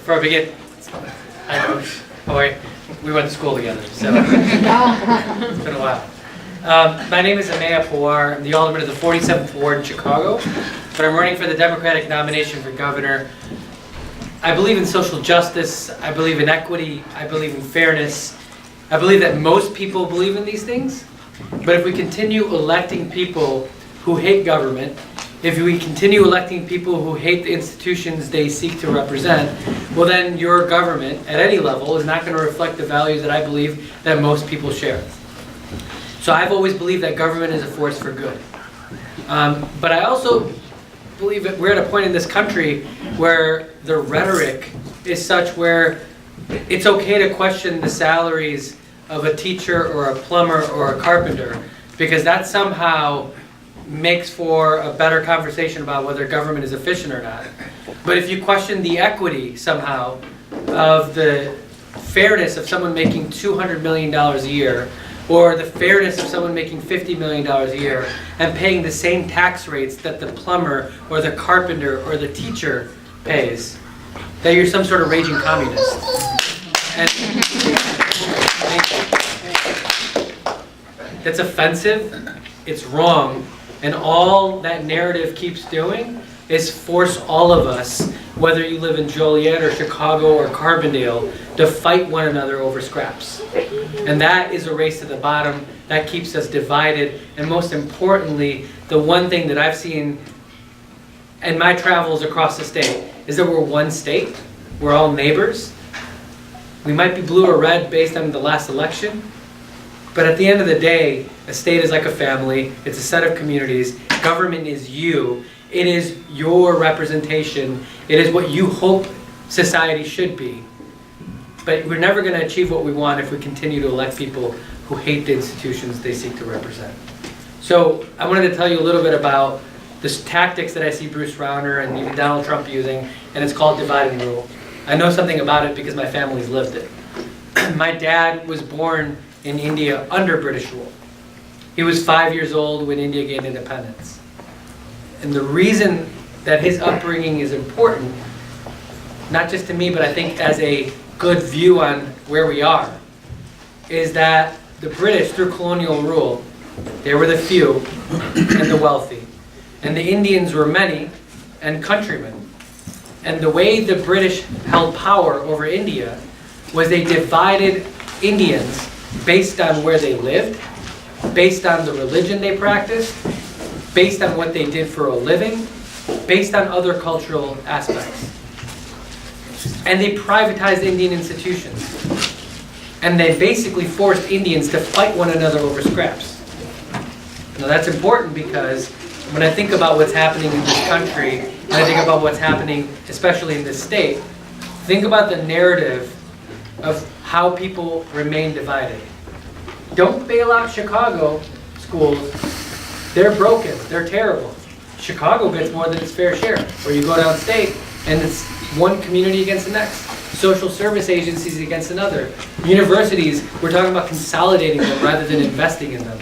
before I begin, hi Coach. We went to school together, so it's been a while. My name is Ameya Pawar. I'm the alderman of the 47th Ward in Chicago, but I'm running for the Democratic nomination for governor. I believe in social justice, I believe in equity, I believe in fairness. I believe that most people believe in these things, but if we continue electing people who hate government, if we continue electing people who hate the institutions they seek to represent, well then your government at any level is not going to reflect the values that I believe that most people share. So I've always believed that government is a force for good. But I also believe that we're at a point in this country where the rhetoric is such where it's okay to question the salaries of a teacher or a plumber or a carpenter, because that somehow makes for a better conversation about whether government is efficient or not. But if you question the equity somehow of the fairness of someone making $200 million a year, or the fairness of someone making $50 million a year and paying the same tax rates that the plumber or the carpenter or the teacher pays, that you're some sort of raging communist. And it's offensive, it's wrong, and all that narrative keeps doing is force all of us, whether you live in Joliet or Chicago or Carbondale, to fight one another over scraps. And that is a race to the bottom. That keeps us divided. And most importantly, the one thing that I've seen in my travels across the state is that we're one state. We're all neighbors. We might be blue or red based on the last election. But at the end of the day, a state is like a family. It's a set of communities. Government is you. It is your representation. It is what you hope society should be. But we're never going to achieve what we want if we continue to elect people who hate the institutions they seek to represent. So I wanted to tell you a little bit about the tactics that I see Bruce Rauner and even Donald Trump using, and it's called divide and rule. I know something about it because my family's lived it. My dad was born in India under British rule. He was 5 years old when India gained independence. And the reason that his upbringing is important, not just to me, but I think as a good view on where we are, is that the British, through colonial rule, they were the few and the wealthy. And the Indians were many and countrymen. And the way the British held power over India was they divided Indians based on where they lived, based on the religion they practiced, based on what they did for a living, based on other cultural aspects. And they privatized Indian institutions. And they basically forced Indians to fight one another over scraps. Now that's important because when I think about what's happening in this country, and I think about what's happening especially in this state, think about the narrative of how people remain divided. Don't bail out Chicago schools. They're broken. They're terrible. Chicago gets more than its fair share. Or you go downstate and it's one community against the next. Social service agencies against another. Universities, we're talking about consolidating them rather than investing in them.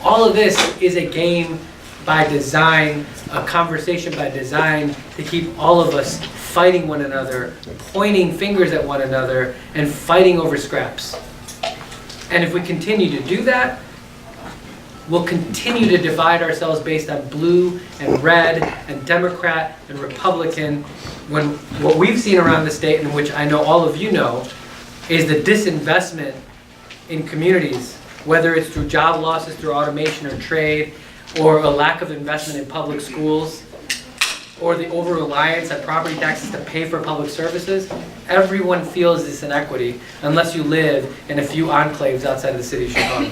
All of this is a game by design, a conversation by design to keep all of us fighting one another, pointing fingers at one another, and fighting over scraps. And if we continue to do that, we'll continue to divide ourselves based on blue and red and Democrat and Republican, when what we've seen around the state, and which I know all of you know, is the disinvestment in communities, whether it's through job losses, through automation or trade, or a lack of investment in public schools, or the over-reliance on property taxes to pay for public services. Everyone feels this inequity unless you live in a few enclaves outside of the city of Chicago.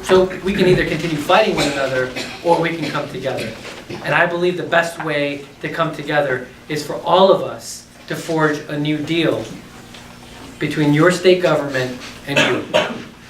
So we can either continue fighting one another or we can come together. And I believe the best way to come together is for all of us to forge a new deal between your state government and you.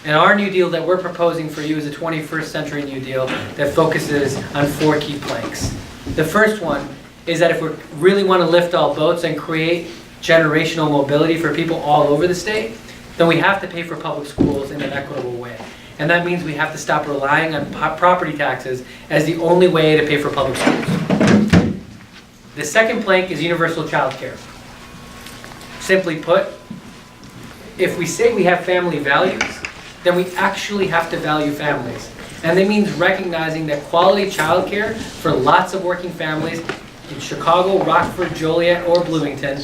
And our New Deal that we're proposing for you is a 21st century New Deal that focuses on 4 key planks. The first one is that if we really want to lift all boats and create generational mobility for people all over the state, then we have to pay for public schools in an equitable way. And that means we have to stop relying on property taxes as the only way to pay for public schools. The second plank is universal child care. Simply put, if we say we have family values, then we actually have to value families. And that means recognizing that quality childcare for lots of working families in Chicago, Rockford, Joliet, or Bloomington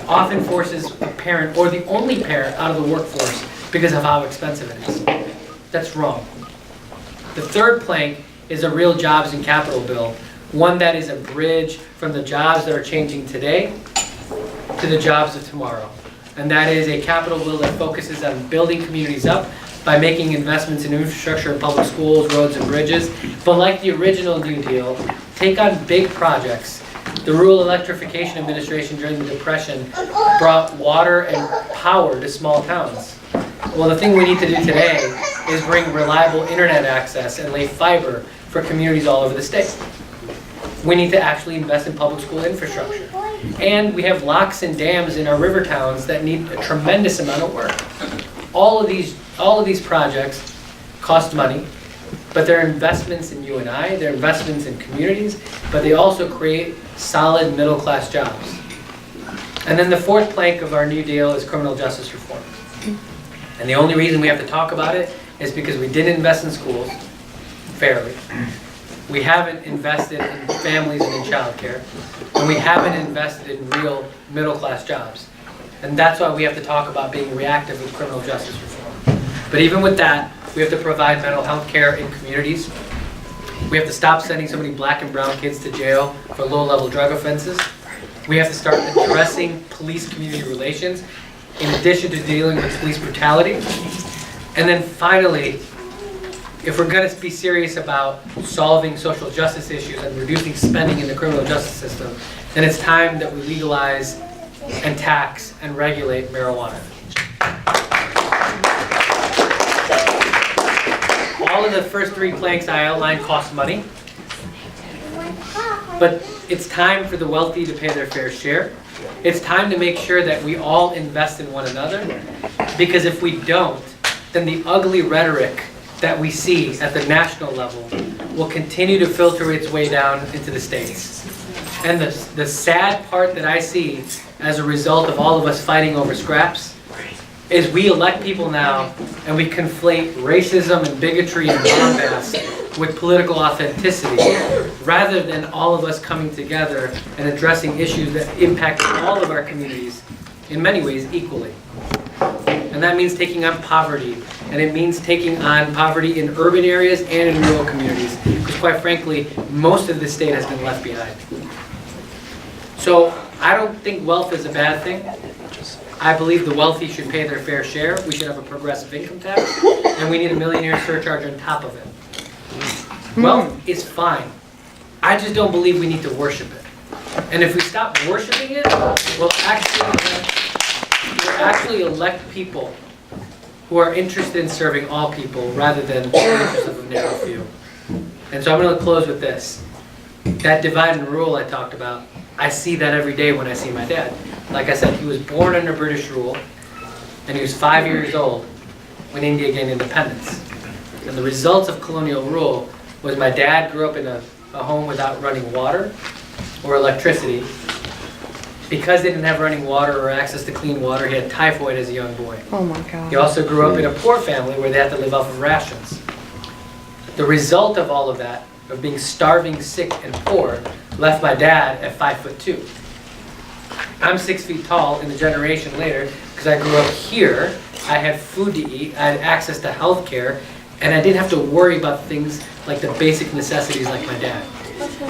often forces a parent, or the only parent, out of the workforce because of how expensive it is. That's wrong. The third plank is a real jobs and capital bill, one that is a bridge from the jobs that are changing today to the jobs of tomorrow. And that is a capital bill that focuses on building communities up by making investments in infrastructure and public schools, roads, and bridges. But like the original New Deal, take on big projects. The Rural Electrification Administration during the Depression brought water and power to small towns. Well, the thing we need to do today is bring reliable internet access and lay fiber for communities all over the state. We need to actually invest in public school infrastructure. And we have locks and dams in our river towns that need a tremendous amount of work. All of these projects cost money, but they're investments in you and I, they're investments in communities, but they also create solid middle-class jobs. And then the fourth plank of our New Deal is criminal justice reform. And the only reason we have to talk about it is because we didn't invest in schools fairly. We haven't invested in families and in childcare, and we haven't invested in real middle-class jobs. And that's why we have to talk about being reactive with criminal justice reform. But even with that, we have to provide mental health care in communities. We have to stop sending so many black and brown kids to jail for low-level drug offenses. We have to start addressing police-community relations in addition to dealing with police brutality. And then finally, if we're going to be serious about solving social justice issues and reducing spending in the criminal justice system, then it's time that we legalize and tax and regulate marijuana. All of the first three planks I outlined cost money, but it's time for the wealthy to pay their fair share. It's time to make sure that we all invest in one another, because if we don't, then the ugly rhetoric that we see at the national level will continue to filter its way down into the states. And the sad part that I see as a result of all of us fighting over scraps is we elect people now and we conflate racism and bigotry and bombast with political authenticity, rather than all of us coming together and addressing issues that impact all of our communities in many ways equally. And that means taking on poverty, and it means taking on poverty in urban areas and in rural communities, because quite frankly, most of the state has been left behind. So I don't think wealth is a bad thing. I believe the wealthy should pay their fair share. We should have a progressive income tax, and we need a millionaire surcharge on top of it. Wealth is fine. I just don't believe we need to worship it. And if we stop worshiping it, we'll actually elect people who are interested in serving all people rather than the interests of a narrow few. And so I'm going to close with this. That divide and rule I talked about, I see that every day when I see my dad. Like I said, he was born under British rule, and he was 5 years old when India gained independence. And the results of colonial rule was my dad grew up in a home without running water or electricity. Because they didn't have running water or access to clean water, he had typhoid as a young boy. Oh my God. He also grew up in a poor family where they had to live off of rations. The result of all of that, of being starving, sick, and poor, left my dad at 5'2". I'm 6 feet tall in a generation later because I grew up here. I had food to eat, I had access to health care, and I didn't have to worry about things like the basic necessities like my dad.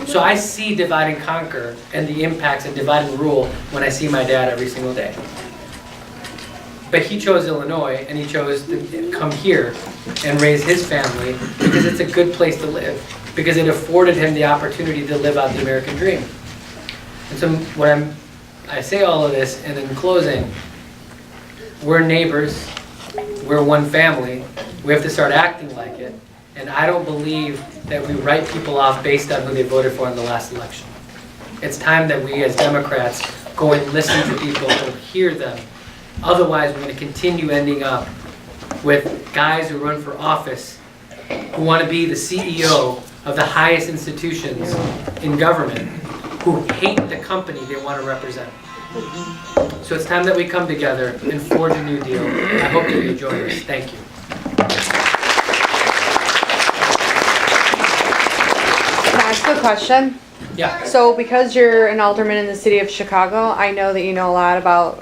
So I see divide and conquer and the impacts of divide and rule when I see my dad every single day. But he chose Illinois, and he chose to come here and raise his family because it's a good place to live, because it afforded him the opportunity to live out the American dream. And so when I say all of this, and in closing, we're neighbors, we're one family, we have to start acting like it, and I don't believe that we write people off based on who they voted for in the last election. It's time that we as Democrats go and listen to people and hear them. Otherwise, we're going to continue ending up with guys who run for office who want to be the CEO of the highest institutions in government, who hate the company they want to represent. So it's time that we come together and forge a new deal. I hope that you join us. Thank you. Can I ask a question? Yeah. So because you're an alderman in the city of Chicago, I know that you know a lot about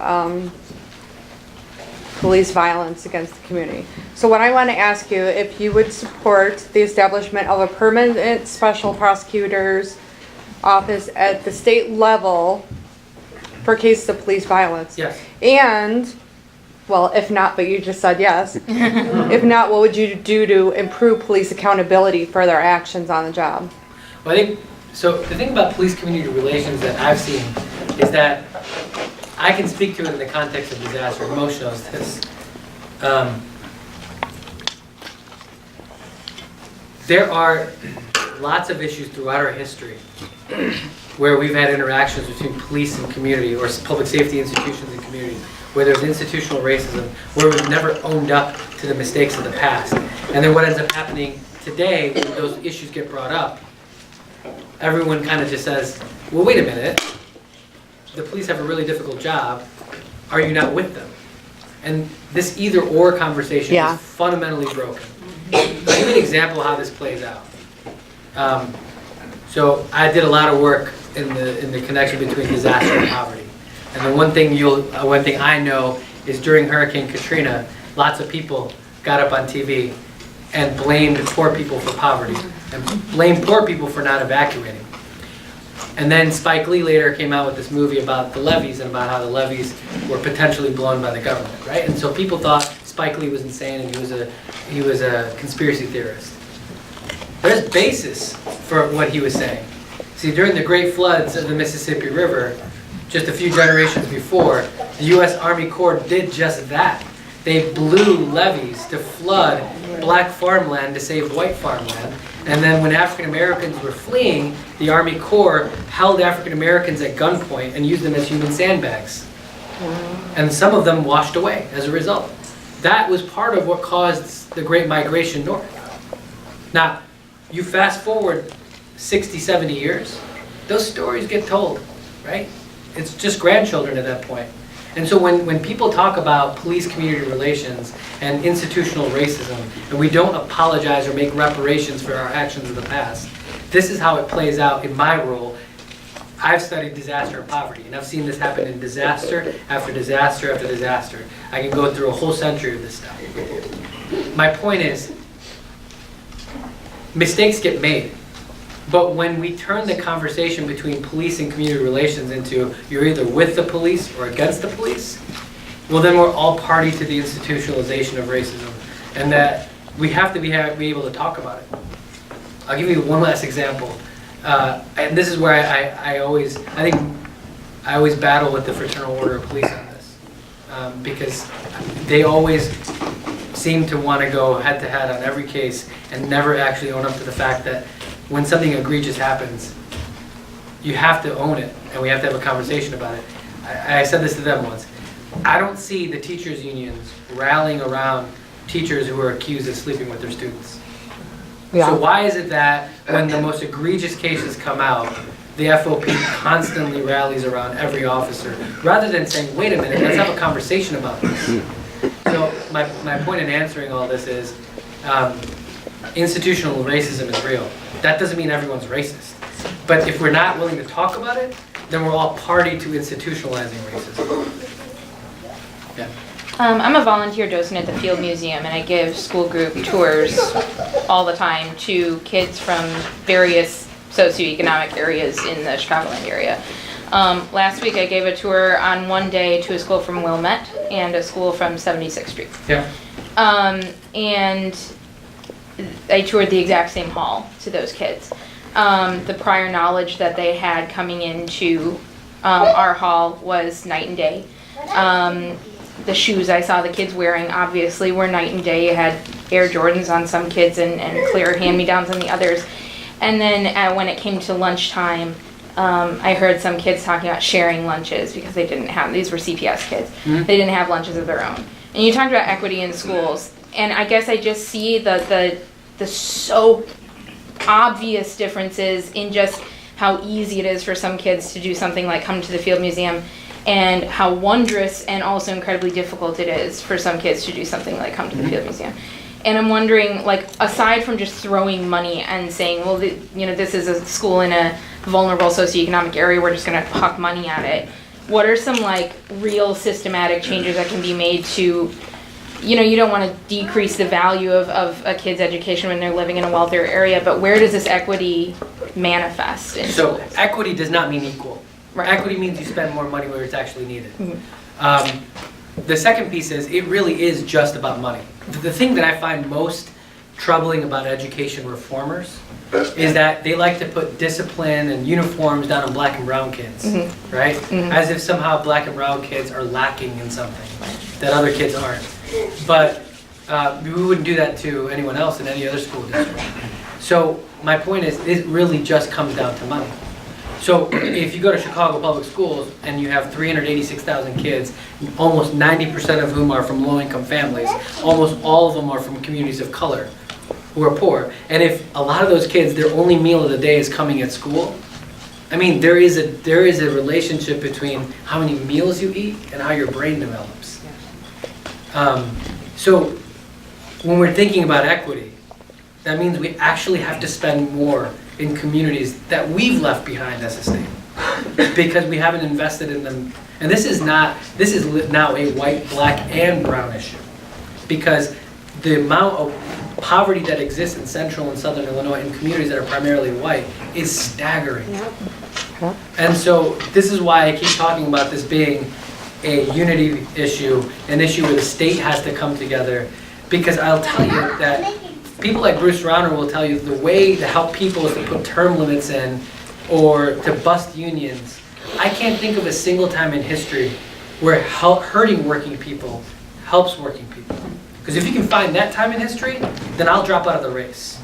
police violence against the community. So what I want to ask you, if you would support the establishment of a permanent special prosecutor's office at the state level for cases of police violence? Yes. And, well, if not, but you just said yes. If not, what would you do to improve police accountability for their actions on the job? Well, I think, so the thing about police-community relations that I've seen is that I can speak to it in the context of disaster. Most knows this. There are lots of issues throughout our history where we've had interactions between police and community, or public safety institutions and community, where there's institutional racism, where we've never owned up to the mistakes of the past. And then what ends up happening today, when those issues get brought up, everyone kind of just says, well, wait a minute, the police have a really difficult job, are you not with them? And this either-or conversation is fundamentally broken. I'll give you an example of how this plays out. So I did a lot of work in the connection between disaster and poverty. And the one thing I know is during Hurricane Katrina, lots of people got up on TV and blamed poor people for poverty and blamed poor people for not evacuating. And then Spike Lee later came out with this movie about the levees and about how the levees were potentially blown by the government, right? And so people thought Spike Lee was insane and he was a conspiracy theorist. There's basis for what he was saying. See, during the great floods of the Mississippi River, just a few generations before, the U.S. Army Corps did just that. They blew levees to flood black farmland to save white farmland. And then when African Americans were fleeing, the Army Corps held African Americans at gunpoint and used them as human sandbags. And some of them washed away as a result. That was part of what caused the Great Migration north. Now, you fast forward 60, 70 years, those stories get told, right? It's just grandchildren at that point. And so when people talk about police-community relations and institutional racism, and we don't apologize or make reparations for our actions of the past, this is how it plays out in my role. I've studied disaster and poverty, and I've seen this happen in disaster after disaster after disaster. I can go through a whole century of this stuff. My point is, mistakes get made. But when we turn the conversation between police and community relations into you're either with the police or against the police, well then we're all party to the institutionalization of racism, and that we have to be able to talk about it. I'll give you one last example, and this is where I always battle with the Fraternal Order of Police on this, because they always seem to want to go head to head on every case and never actually own up to the fact that when something egregious happens, you have to own it, and we have to have a conversation about it. I said this to them once. I don't see the teachers' unions rallying around teachers who are accused of sleeping with their students. Yeah. So why is it that when the most egregious cases come out, the FOP constantly rallies around every officer, rather than saying, wait a minute, let's have a conversation about this. So my point in answering all this is, institutional racism is real. That doesn't mean everyone's racist. But if we're not willing to talk about it, then we're all party to institutionalizing racism. Yeah. I'm a volunteer docent at the Field Museum, and I give school group tours all the time to kids from various socioeconomic areas in the Chicagoland area. Last week I gave a tour on one day to a school from Wilmette and a school from 76th Street. Yeah. And I toured the exact same hall to those kids. The prior knowledge that they had coming into our hall was night and day. The shoes I saw the kids wearing obviously were night and day. You had Air Jordans on some kids and clear hand-me-downs on the others. And then when it came to lunchtime, I heard some kids talking about sharing lunches because they didn't have, these were CPS kids, they didn't have lunches of their own. And you talked about equity in schools, and I guess I just see the so obvious differences in just how easy it is for some kids to do something like come to the Field Museum and how wondrous and also incredibly difficult it is for some kids to do something like come to the Field Museum. And I'm wondering, like, aside from just throwing money and saying, well, this is a school in a vulnerable socioeconomic area, we're just going to huck money at it, what are some, like, real systematic changes that can be made to, you don't want to decrease the value of a kid's education when they're living in a wealthier area, but where does this equity manifest in So schools? equity does not mean equal. Right. Equity means you spend more money where it's actually needed. The second piece is, it really is just about money. The thing that I find most troubling about education reformers is that they like to put discipline and uniforms down on black and brown kids, right? As if somehow black and brown kids are lacking in something that other kids aren't. But we wouldn't do that to anyone else in any other school district. So my point is, it really just comes down to money. So if you go to Chicago Public Schools and you have 386,000 kids, almost 90% of whom are from low-income families, almost all of them are from communities of color who are poor. And if a lot of those kids, their only meal of the day is coming at school, I mean, there is a relationship between how many meals you eat and how your brain develops. So when we're thinking about equity, that means we actually have to spend more in communities that we've left behind as a state because we haven't invested in them. And this is now a white, black, and brown issue, because the amount of poverty that exists in central and southern Illinois in communities that are primarily white is staggering. And so this is why I keep talking about this being a unity issue, an issue where the state has to come together, because I'll tell you that people like Bruce Rauner will tell you the way to help people is to put term limits in or to bust unions. I can't think of a single time in history where hurting working people helps working people. Because if you can find that time in history, then I'll drop out of the race.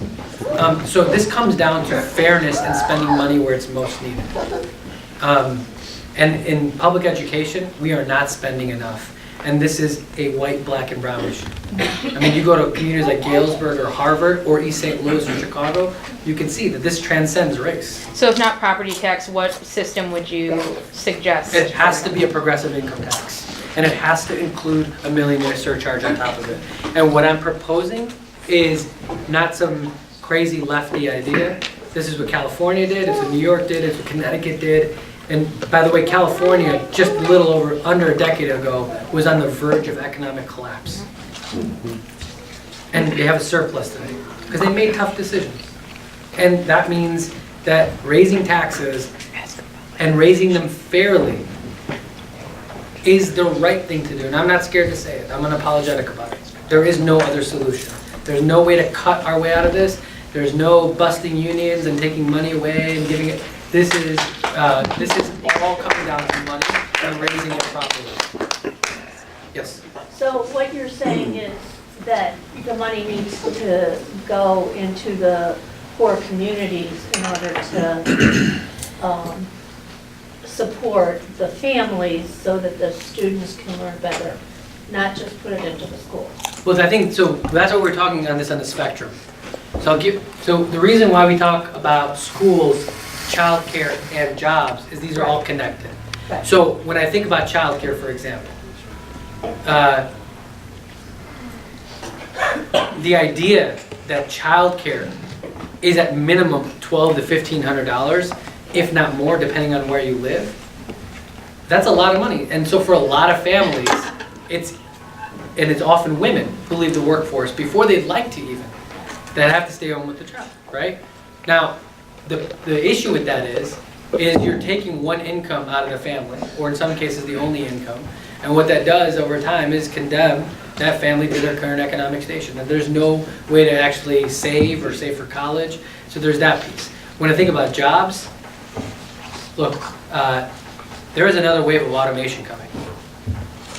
So this comes down to fairness and spending money where it's most needed. And in public education, we are not spending enough. And this is a white, black, and brown issue. I mean, you go to communities like Galesburg or Harvard or East St. Louis or Chicago, you can see that this transcends race. So if not property tax, what system would you suggest? It has to be a progressive income tax. And it has to include a millionaire surcharge on top of it. And what I'm proposing is not some crazy lefty idea. This is what California did, it's what New York did, it's what Connecticut did. And by the way, California, just a little under a decade ago, was on the verge of economic collapse. And they have a surplus today, because they made tough decisions. And that means that raising taxes and raising them fairly is the right thing to do. And I'm not scared to say it. I'm unapologetic about it. There is no other solution. There's no way to cut our way out of this. There's no busting unions and taking money away and giving it. This is all coming down to money and raising it properly. Yes? So what you're saying is that the money needs to go into the poor communities in order to support the families so that the students can learn better, not just put it into the school. Well, I think, so that's what we're talking on the spectrum. So the reason why we talk about schools, childcare, and jobs is these are all connected. Right. So when I think about childcare, for example, the idea that childcare is at minimum $1,200 to $1,500, if not more, depending on where you live, that's a lot of money. And so for a lot of families, it's often women who leave the workforce before they'd like to even, that have to stay home with the child, right? Now, the issue with that is you're taking one income out of the family, or in some cases the only income, and what that does over time is condemn that family to their current economic station. And there's no way to actually save or save for college, so there's that piece. When I think about jobs, look, there is another wave of automation coming.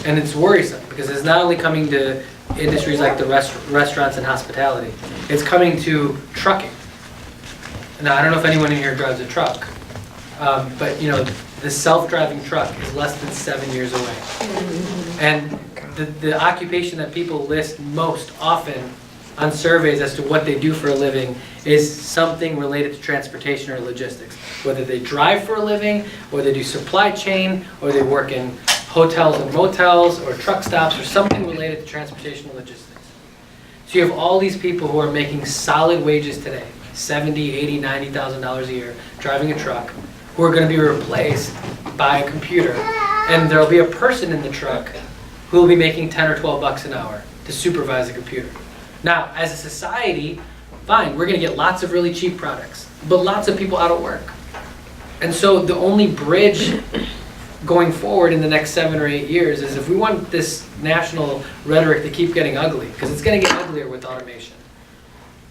And it's worrisome, because it's not only coming to industries like the restaurants and hospitality, it's coming to trucking. Now, I don't know if anyone in here drives a truck, but the self-driving truck is less than 7 years away. And the occupation that people list most often on surveys as to what they do for a living is something related to transportation or logistics. Whether they drive for a living, or they do supply chain, or they work in hotels and motels, or truck stops, or something related to transportation and logistics. So you have all these people who are making solid wages today, $70,000, $80,000, $90,000 a year, driving a truck, who are going to be replaced by a computer. And there'll be a person in the truck who will be making 10 or 12 bucks an hour to supervise a computer. Now, as a society, fine, we're going to get lots of really cheap products, but lots of people out of work. And so the only bridge going forward in the next 7 or 8 years is if we want this national rhetoric to keep getting ugly, because it's going to get uglier with automation.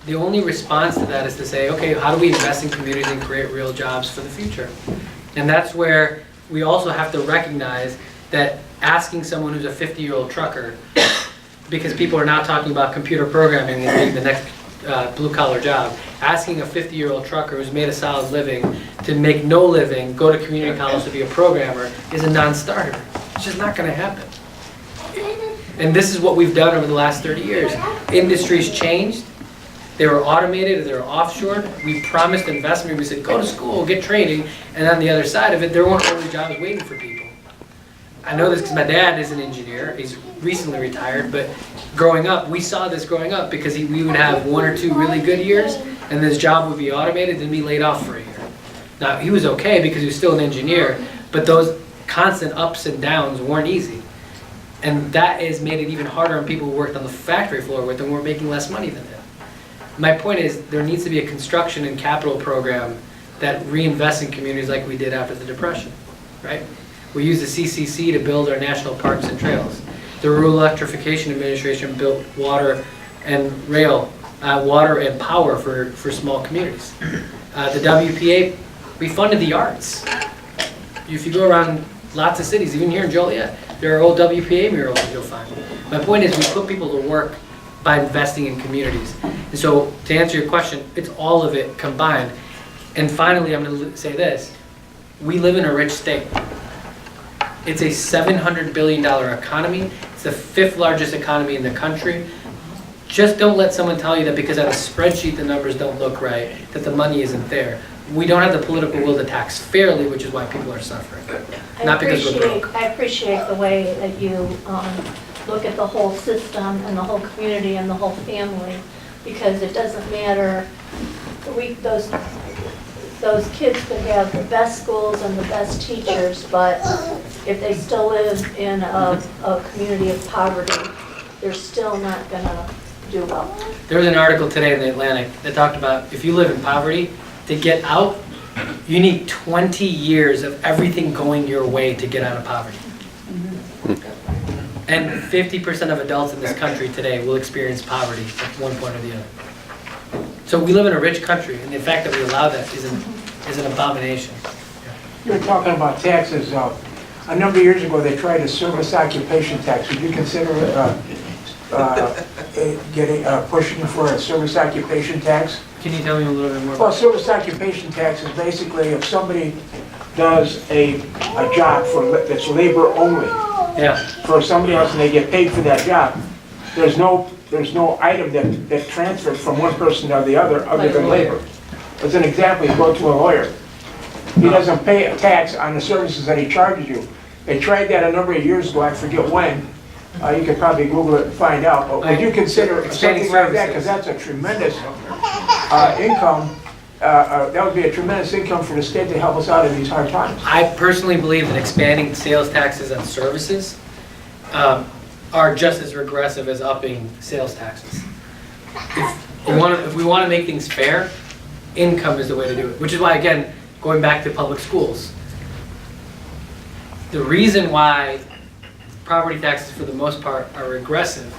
The only response to that is to say, okay, how do we invest in communities and create real jobs for the future? And that's where we also have to recognize that asking someone who's a 50-year-old trucker, because people are now talking about computer programming and being the next blue-collar job, asking a 50-year-old trucker who's made a solid living to make no living, go to community college to be a programmer, is a non-starter. It's just not going to happen. And this is what we've done over the last 30 years. Industries changed. They were automated, they were offshored. We promised investment. We said, go to school, get training. And on the other side of it, there weren't always jobs waiting for people. I know this because my dad is an engineer. He's recently retired, but growing up, we saw this growing up because we would have 1 or 2 really good years, and this job would be automated, then be laid off for a year. Now, he was okay because he was still an engineer, but those constant ups and downs weren't easy. And that has made it even harder on people who worked on the factory floor with them who were making less money than him. My point is, there needs to be a construction and capital program that reinvests in communities like we did after the Depression, right? We used the CCC to build our national parks and trails. The Rural Electrification Administration built water and rail, water and power for small communities. The WPA, we funded the arts. If you go around lots of cities, even here in Joliet, there are old WPA murals that you'll find. My point is, we put people to work by investing in communities. And so, to answer your question, it's all of it combined. And finally, I'm going to say this. We live in a rich state. It's a $700 billion economy. It's the 5th largest economy in the country. Just don't let someone tell you that because on a spreadsheet the numbers don't look right, that the money isn't there. We don't have the political will to tax fairly, which is why people are suffering. Not because we're broke. I appreciate the way that you look at the whole system and the whole community and the whole family, because it doesn't matter, those kids could have the best schools and the best teachers, but if they still live in a community of poverty, they're still not going to do well. There was an article today in the Atlantic that talked about if you live in poverty, to get out, you need 20 years of everything going your way to get out of poverty. And 50% of adults in this country today will experience poverty at one point or the other. So we live in a rich country, and the fact that we allow that is an abomination. You were talking about taxes. A number of years ago, they tried a service occupation tax. Would you consider pushing for a service occupation tax? Can you tell me a little bit more Well, about service occupation tax is basically if somebody does a job that's labor only for somebody else and they get paid for that job, there's no item that transfers from one person to the other than labor. As an example, you go to a lawyer. He doesn't pay a tax on the services that he charges you. They tried that a number of years ago, I forget when. You could probably Google it and find out. But would you consider something like that? Because that's a tremendous income. That would be a tremendous income for the state to help us out in these hard times. I personally believe that expanding sales taxes on services are just as regressive as upping sales taxes. If we want to make things fair, income is the way to do it. Which is why, again, going back to public schools, the reason why property taxes for the most part are regressive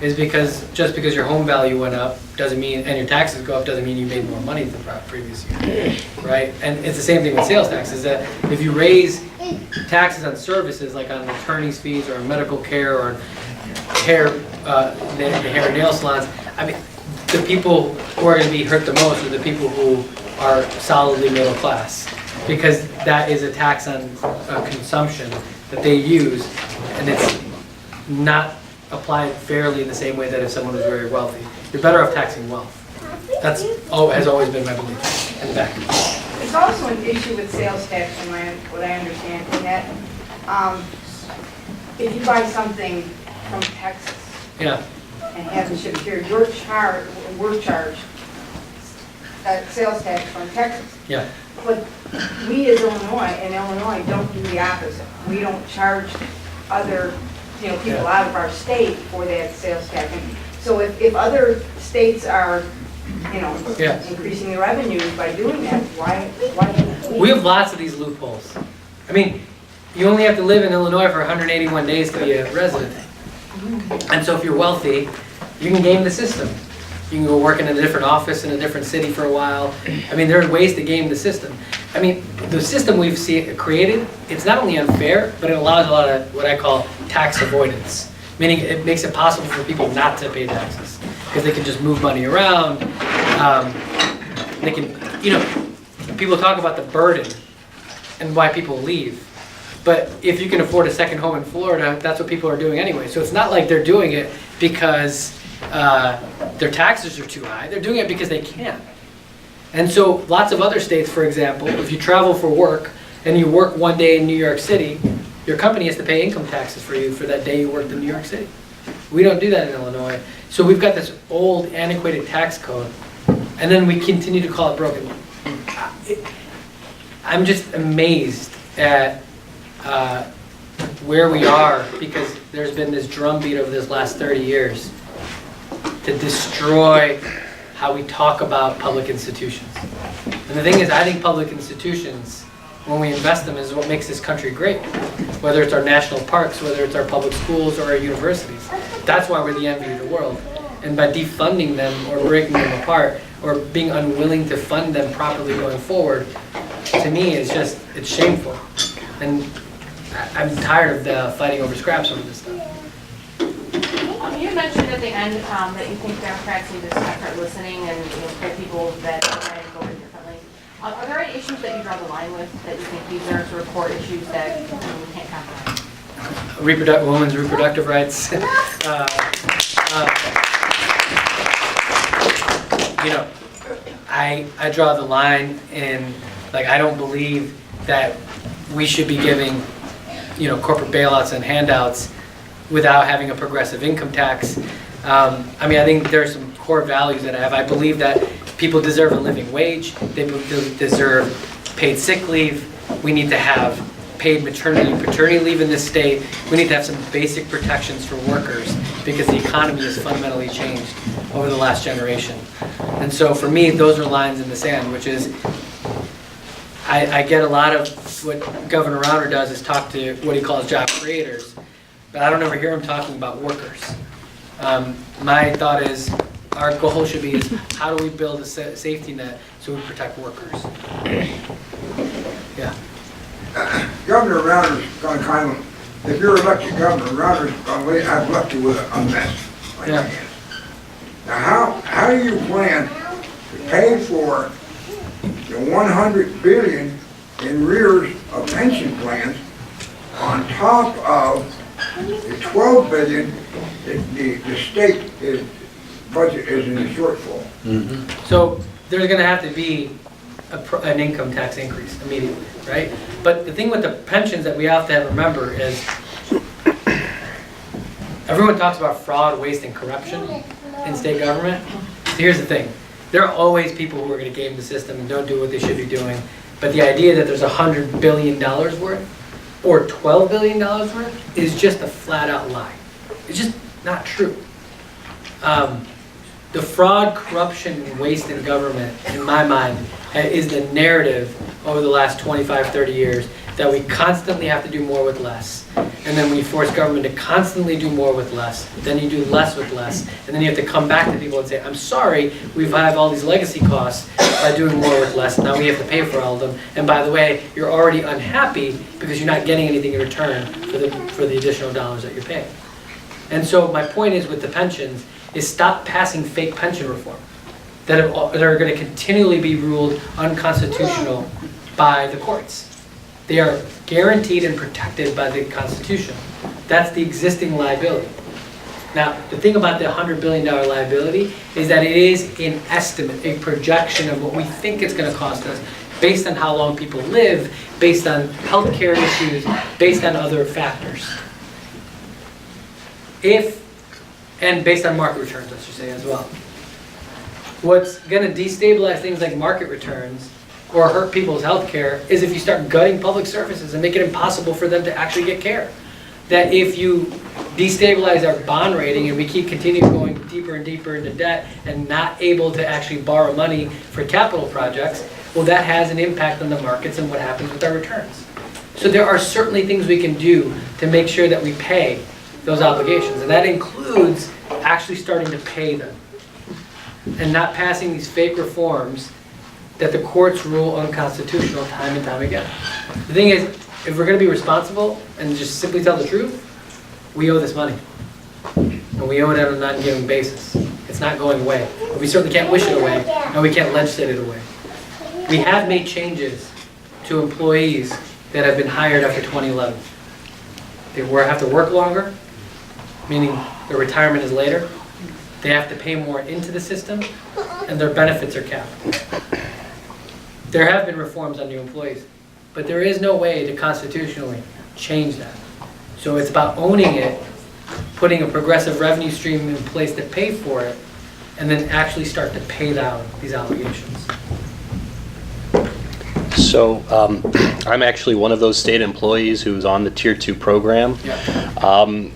is because just because your home value went up doesn't mean, and your taxes go up doesn't mean you made more money than the previous year, right? And it's the same thing with sales taxes, that if you raise taxes on services like on attorney's fees or medical care or hair, the hair and nail salons, I mean, the people who are going to be hurt the most are the people who are solidly middle class, because that is a tax on consumption that they use, and it's not apply it fairly in the same way that if someone was very wealthy. You're better off taxing wealth. That's has always been my belief. In fact, There's also an issue with sales tax, from what I understand, in that if you buy something from Texas yeah, and have it shipped here, we're charged sales tax from Texas. yeah. But we as Illinois don't do the opposite. We don't charge other, people out of our state for that sales tax. And so if other states are, Yeah. increasing the revenues by doing that, why can't we? We have lots of these loopholes. I mean, you only have to live in Illinois for 181 days to be a resident. And so if you're wealthy, you can game the system. You can go work in a different office in a different city for a while. I mean, there are ways to game the system. I mean, the system we've created, it's not only unfair, but it allows a lot of what I call tax avoidance. Meaning it makes it possible for people not to pay taxes. Because they can just move money around. They can, people talk about the burden and why people leave. But if you can afford a second home in Florida, that's what people are doing anyway. So it's not like they're doing it because their taxes are too high. They're doing it because they can. And so lots of other states, for example, if you travel for work and you work one day in New York City, your company has to pay income taxes for you for that day you worked in New York City. We don't do that in Illinois. So we've got this old, antiquated tax code, and then we continue to call it broken. I'm just amazed at where we are, because there's been this drumbeat over this last 30 years to destroy how we talk about public institutions. And the thing is, I think public institutions, when we invest them, is what makes this country great. Whether it's our national parks, whether it's our public schools or our universities. That's why we're the envy of the world. And by defunding them or breaking them apart or being unwilling to fund them properly going forward, to me it's shameful. And I'm tired of the fighting over scraps over this stuff. You mentioned at the end that you think Democrats need to start listening and pull people that try to vote differently. Are there any issues that you draw the line with that you think these are sort of core issues that we can't compromise? Women's reproductive rights. I draw the line in, I don't believe that we should be giving, corporate bailouts and handouts without having a progressive income tax. I think there are some core values that I have. I believe that people deserve a living wage. They deserve paid sick leave. We need to have paid maternity and paternity leave in this state. We need to have some basic protections for workers because the economy has fundamentally changed over the last generation. And so for me, those are lines in the sand, which is, I get a lot of what Governor Rauner does is talk to what he calls job creators, but I don't ever hear him talking about workers. My thought is, our goal should be is how do we build a safety net so we protect workers? Yeah. Governor Rauner's going to kind of, if you're elected governor, Rauner's going to have left you with a mess like that. Now, how do you plan to pay for the 100 billion in arrears of pension plans on top of the 12 billion that the state budget is in a shortfall? Mm-hmm. So there's going to have to be an income tax increase immediately, right? But the thing with the pensions that we have to remember is everyone talks about fraud, waste, and corruption in state government. So here's the thing. There are always people who are going to game the system and don't do what they should be doing. But the idea that there's $100 billion worth or $12 billion worth is just a flat out lie. It's just not true. The fraud, corruption, and waste in government, in my mind, is the narrative over the last 25, 30 years that we constantly have to do more with less. And then when you force government to constantly do more with less, then you do less with less. And then you have to come back to people and say, I'm sorry, we've had all these legacy costs by doing more with less. Now we have to pay for all of them. And by the way, you're already unhappy because you're not getting anything in return for the additional dollars that you're paying. And so my point is with the pensions, is stop passing fake pension reform that are going to continually be ruled unconstitutional by the courts. They are guaranteed and protected by the Constitution. That's the existing liability. Now, the thing about the $100 billion liability is that it is an estimate, a projection of what we think it's going to cost us based on how long people live, based on healthcare issues, based on other factors. And based on market returns, I should say, as well. What's going to destabilize things like market returns or hurt people's health care is if you start gutting public services and make it impossible for them to actually get care. That if you destabilize our bond rating and we keep continuing going deeper and deeper into debt and not able to actually borrow money for capital projects, well, that has an impact on the markets and what happens with our returns. So there are certainly things we can do to make sure that we pay those obligations, and that includes actually starting to pay them and not passing these fake reforms that the courts rule unconstitutional time and time again. The thing is, if we're going to be responsible and just simply tell the truth, we owe this money. And we owe it on a non-giving basis. It's not going away. We certainly can't wish it away, and we can't legislate it away. We have made changes to employees that have been hired after 2011. They have to work longer, meaning their retirement is later. They have to pay more into the system, and their benefits are capped. There have been reforms on new employees, but there is no way to constitutionally change that. So it's about owning it, putting a progressive revenue stream in place to pay for it, and then actually start to pay down these obligations. So I'm actually one of those state employees who's on the Tier 2 program. Yeah.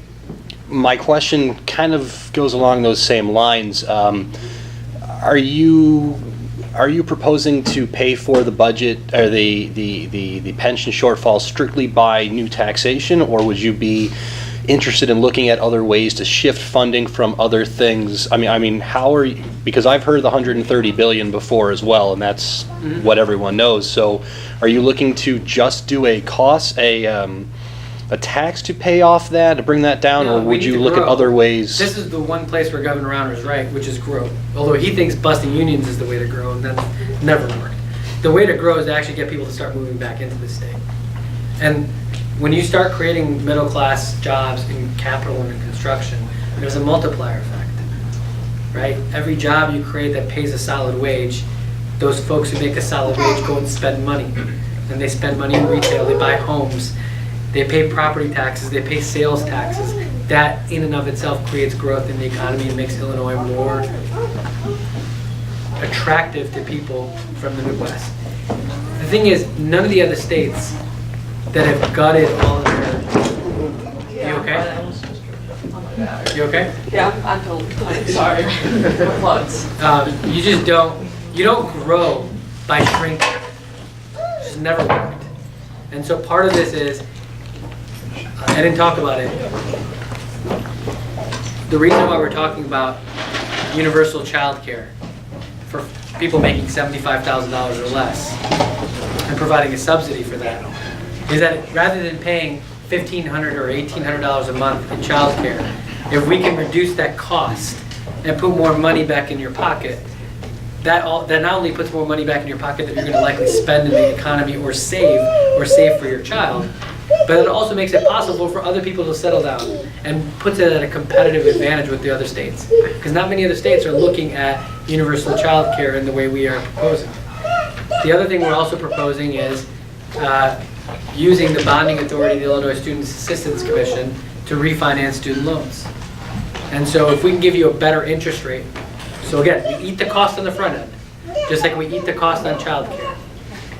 My question kind of goes along those same lines. Are you proposing to pay for the budget or the pension shortfall strictly by new taxation, or would you be interested in looking at other ways to shift funding from other things? I mean, how are you? Because I've heard the 130 billion before as well, and that's what everyone knows. So, are you looking to just do a tax to pay off that, to bring that down, No, or would you look at grow. other ways? This is the one place where Governor Rauner is right, which is grow. Although he thinks busting unions is the way to grow, and that's never worked. The way to grow is to actually get people to start moving back into the state. And when you start creating middle-class jobs in capital and in construction, there's a multiplier effect, right? Every job you create that pays a solid wage, those folks who make a solid wage go and spend money. And they spend money in retail, they buy homes, they pay property taxes, they pay sales taxes. That in and of itself creates growth in the economy and makes Illinois more attractive to people from the Midwest. The thing is, none of the other states that have gutted all of their... You okay? You okay? Yeah, I'm totally sorry. Plugs. You just don't grow by shrinking. It's just never worked. And so part of this is, I didn't talk about it. The reason why we're talking about universal child care for people making $75,000 or less and providing a subsidy for that is that rather than paying $1,500 or $1,800 a month in child care, if we can reduce that cost and put more money back in your pocket, that not only puts more money back in your pocket that you're going to likely spend in the economy or save for your child, but it also makes it possible for other people to settle down and puts it at a competitive advantage with the other states. Because not many other states are looking at universal child care in the way we are proposing. The other thing we're also proposing is using the bonding authority of the Illinois Student Assistance Commission to refinance student loans. And so if we can give you a better interest rate, so again, we eat the cost on the front end, just like we eat the cost on child care.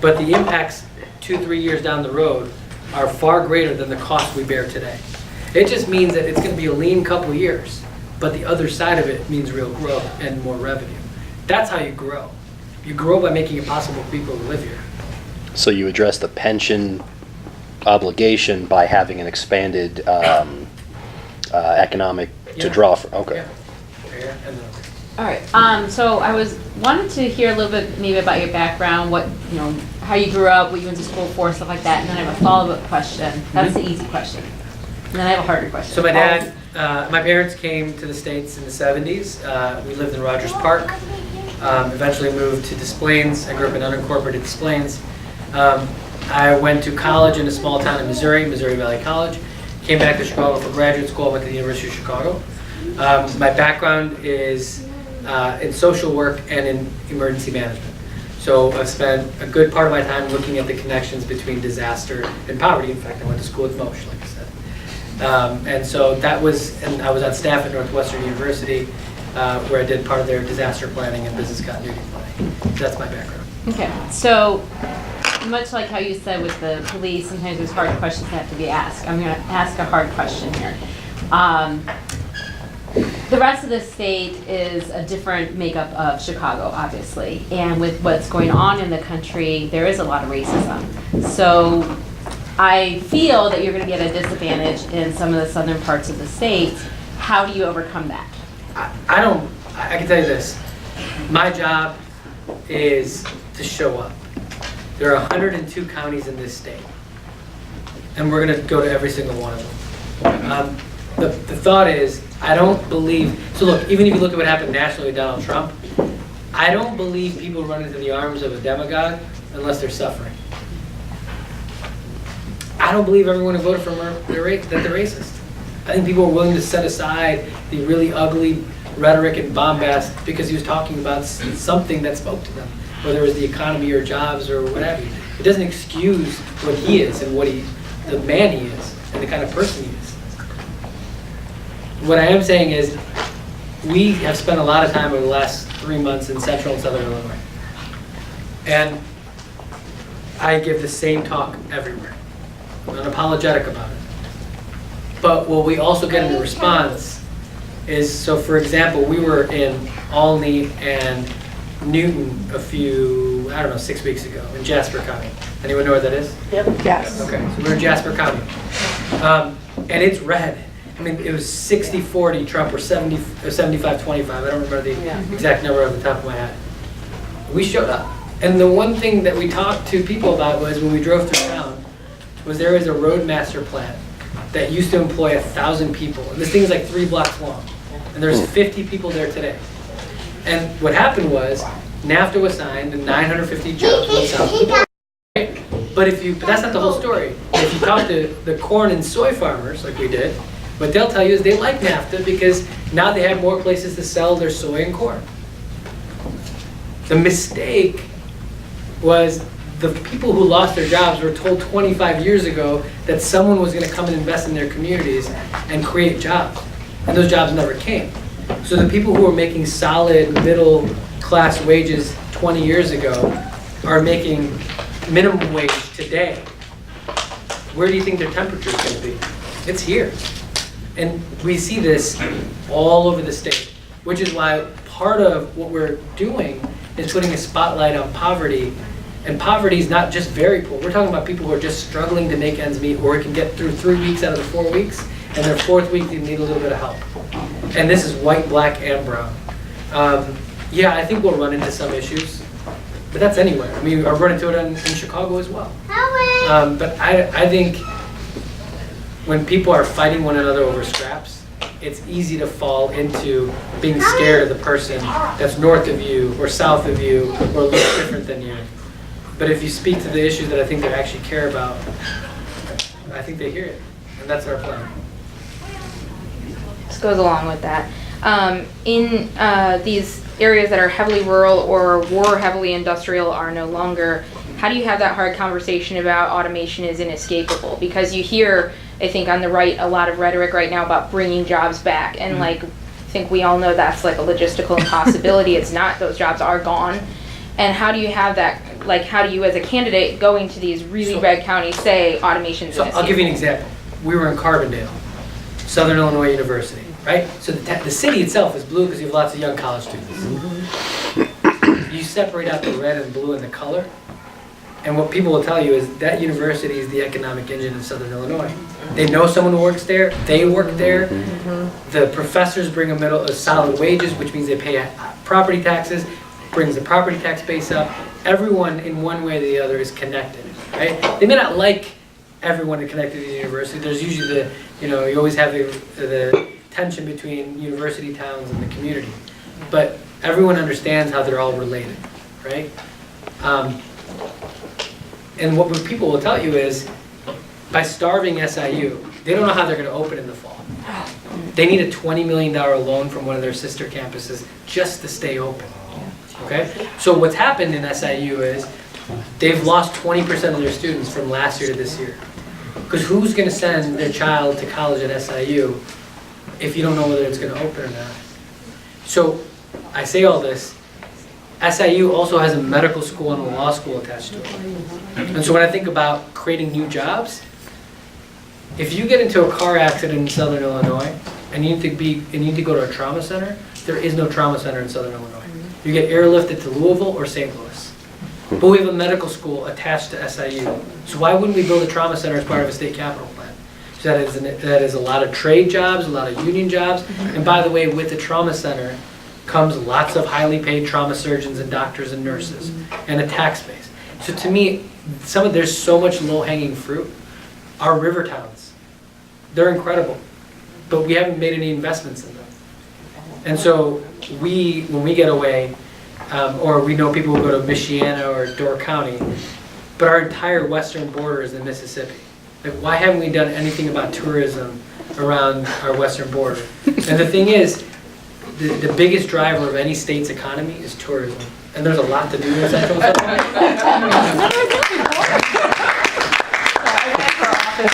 But the impacts 2-3 years down the road are far greater than the cost we bear today. It just means that it's going to be a lean couple of years, but the other side of it means real growth and more revenue. That's how you grow. You grow by making it possible for people to live here. So you address the pension obligation by having an expanded economic to draw from. Okay. Yeah. All right. So I wanted to hear a little bit maybe about your background, what how you grew up, what you went to school for, stuff like that, and then I have a follow-up question. That's the easy question. And then I have a harder question. So my dad, my parents came to the States in the 70s. We lived in Rogers Park. Eventually moved to Des Plaines. I grew up in unincorporated Des Plaines. I went to college in a small town in Missouri Valley College. Came back to Chicago for graduate school. I went to the University of Chicago. My background is in social work and in emergency management. So I've spent a good part of my time looking at the connections between disaster and poverty. In fact, I went to school at Mosh, like I said. And so that was, and I was on staff at Northwestern University, where I did part of their disaster planning and business continuity planning. So that's my background. Okay, so much like how you said with the police, sometimes there's hard questions that have to be asked. I'm going to ask a hard question here. The rest of the state is a different makeup of Chicago, obviously. And with what's going on in the country, there is a lot of racism. So I feel that you're going to be at a disadvantage in some of the southern parts of the state. How do you overcome that? I can tell you this. My job is to show up. There are 102 counties in this state. And we're going to go to every single one of them. The thought is, I don't believe, so look, even if you look at what happened nationally with Donald Trump, I don't believe people run into the arms of a demagogue unless they're suffering. I don't believe everyone who voted for him that they're racist. I think people are willing to set aside the really ugly rhetoric and bombast because he was talking about something that spoke to them, whether it was the economy or jobs or whatever. It doesn't excuse what he is and the man he is and the kind of person he is. What I am saying is, we have spent a lot of time over the last 3 months in central and southern Illinois. And I give the same talk everywhere. I'm unapologetic about it. But what we also get in response is, so for example, we were in Olney and Newton 6 weeks ago in Jasper County. Anyone know where that is? Yep. Yes. Okay, so we're in Jasper County. And it's red. I mean, it was 60-40 Trump or 75-25. I don't remember the exact number off the top of my head. We showed up. And the one thing that we talked to people about was when we drove through town, was there is a road master plan that used to employ 1,000 people. And this thing is like 3 blocks long. And there's 50 people there today. And what happened was, NAFTA was signed and 950 jobs went south of the border. Right? But that's not the whole story. If you talk to the corn and soy farmers, like we did, what they'll tell you is they like NAFTA because now they have more places to sell their soy and corn. The mistake was the people who lost their jobs were told 25 years ago that someone was going to come and invest in their communities and create jobs. And those jobs never came. So the people who were making solid middle class wages 20 years ago are making minimum wage today. Where do you think their temperature is going to be? It's here. And we see this all over the state, which is why part of what we're doing is putting a spotlight on poverty. And poverty is not just very poor. We're talking about people who are just struggling to make ends meet or can get through 3 weeks out of the 4 weeks, and their 4th week they need a little bit of help. And this is white, black, and brown. Yeah, I think we'll run into some issues, but that's anywhere. I mean, I've run into it in Chicago as well. But I think when people are fighting one another over scraps, it's easy to fall into being scared of the person that's north of you or south of you or looks different than you. But if you speak to the issues that I think they actually care about, I think they hear it. And that's our plan. This goes along with that. In these areas that are heavily rural or were heavily industrial are no longer, how do you have that hard conversation about automation is inescapable? Because you hear, I think on the right, a lot of rhetoric right now about bringing jobs back. And I think we all know that's like a logistical impossibility. It's not, those jobs are gone. And how do you have that, how do you as a candidate going to these really red counties say automation is inescapable? I'll give you an example. We were in Carbondale, Southern Illinois University, right? So the city itself is blue because you have lots of young college students. You separate out the red and blue and the color, and what people will tell you is that university is the economic engine of Southern Illinois. They know someone who works there, they work there, the professors bring a solid wages, which means they pay property taxes, brings the property tax base up. Everyone in one way or the other is connected, right? They may not like everyone connected to the university. There's usually you always have the tension between university towns and the community. But everyone understands how they're all related, right? And what people will tell you is, by starving SIU, they don't know how they're going to open in the fall. They need a $20 million loan from one of their sister campuses just to stay open. Okay? So what's happened in SIU is they've lost 20% of their students from last year to this year. Because who's going to send their child to college at SIU if you don't know whether it's going to open or not? So I say all this. SIU also has a medical school and a law school attached to it. And so when I think about creating new jobs, if you get into a car accident in Southern Illinois and you need to go to a trauma center, there is no trauma center in Southern Illinois. You get airlifted to Louisville or St. Louis. But we have a medical school attached to SIU. So why wouldn't we build a trauma center as part of a state capital plan? So that is a lot of trade jobs, a lot of union jobs. And by the way, with the trauma center comes lots of highly paid trauma surgeons and doctors and nurses and a tax base. So to me, there's so much low-hanging fruit. Our river towns, they're incredible, but we haven't made any investments in them. And so when we get away, or we know people who go to Michiana or Door County, but our entire western border is in Mississippi. Like, why haven't we done anything about tourism around our western border? And the thing is, the biggest driver of any state's economy is tourism. And there's a lot to do in Central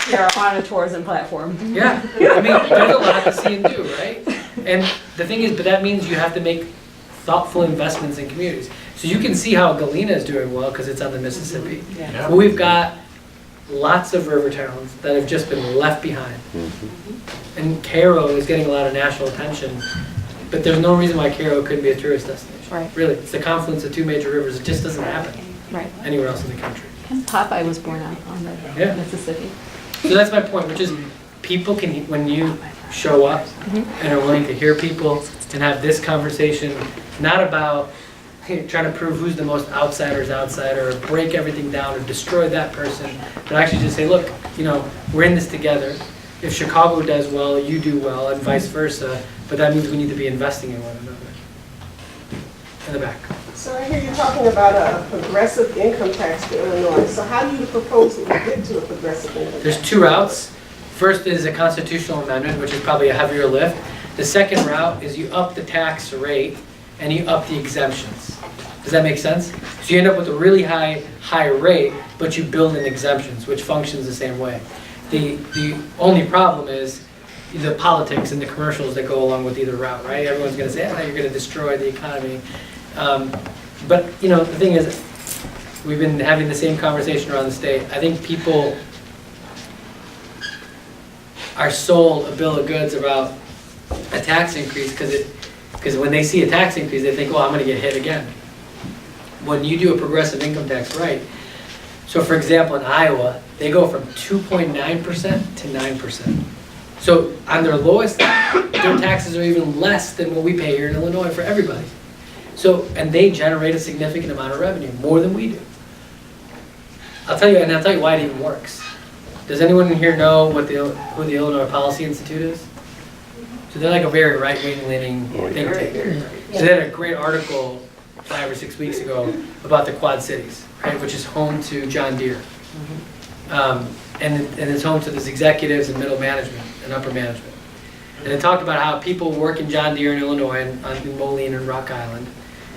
Here on a tourism platform. Yeah, I mean, there's a lot to see and do, right? And the thing is, but that means you have to make thoughtful investments in communities. So you can see how Galena is doing well because it's on the Mississippi. Yeah. But we've got lots of river towns that have just been left behind. And Cairo is getting a lot of national attention, but there's no reason why Cairo couldn't be a tourist destination. Right. Really, it's the confluence of two major rivers. It just doesn't happen anywhere else in the country. And Popeye was born out on the Mississippi. So that's my point, which is people can, when you show up and are willing to hear people and have this conversation, not about trying to prove who's the most outsider's outsider or break everything down or destroy that person, but actually just say, look, we're in this together. If Chicago does well, you do well, and vice versa, but that means we need to be investing in one another. In the back. So I hear you talking about a progressive income tax for Illinois. So how do you propose that we get to a progressive income tax? There's two routes. First is a constitutional amendment, which is probably a heavier lift. The second route is you up the tax rate and you up the exemptions. Does that make sense? So you end up with a really high rate, but you build in exemptions, which functions the same way. The only problem is the politics and the commercials that go along with either route, right? Everyone's going to say, you're going to destroy the economy. But the thing is, we've been having the same conversation around the state. I think people are sold a bill of goods about a tax increase because when they see a tax increase, they think, I'm going to get hit again. When you do a progressive income tax right, so for example, in Iowa, they go from 2.9% to 9%. So on their lowest, their taxes are even less than what we pay here in Illinois for everybody. So, and they generate a significant amount of revenue, more than we do. I'll tell you why it even works. Does anyone in here know who the Illinois Policy Institute is? So they're like a very right-wing leaning think tank. So they had a great article 5 or 6 weeks ago about the Quad Cities, right, which is home to John Deere. And it's home to these executives and middle management and upper management. And they talked about how people work in John Deere in Illinois and in Moline and Rock Island.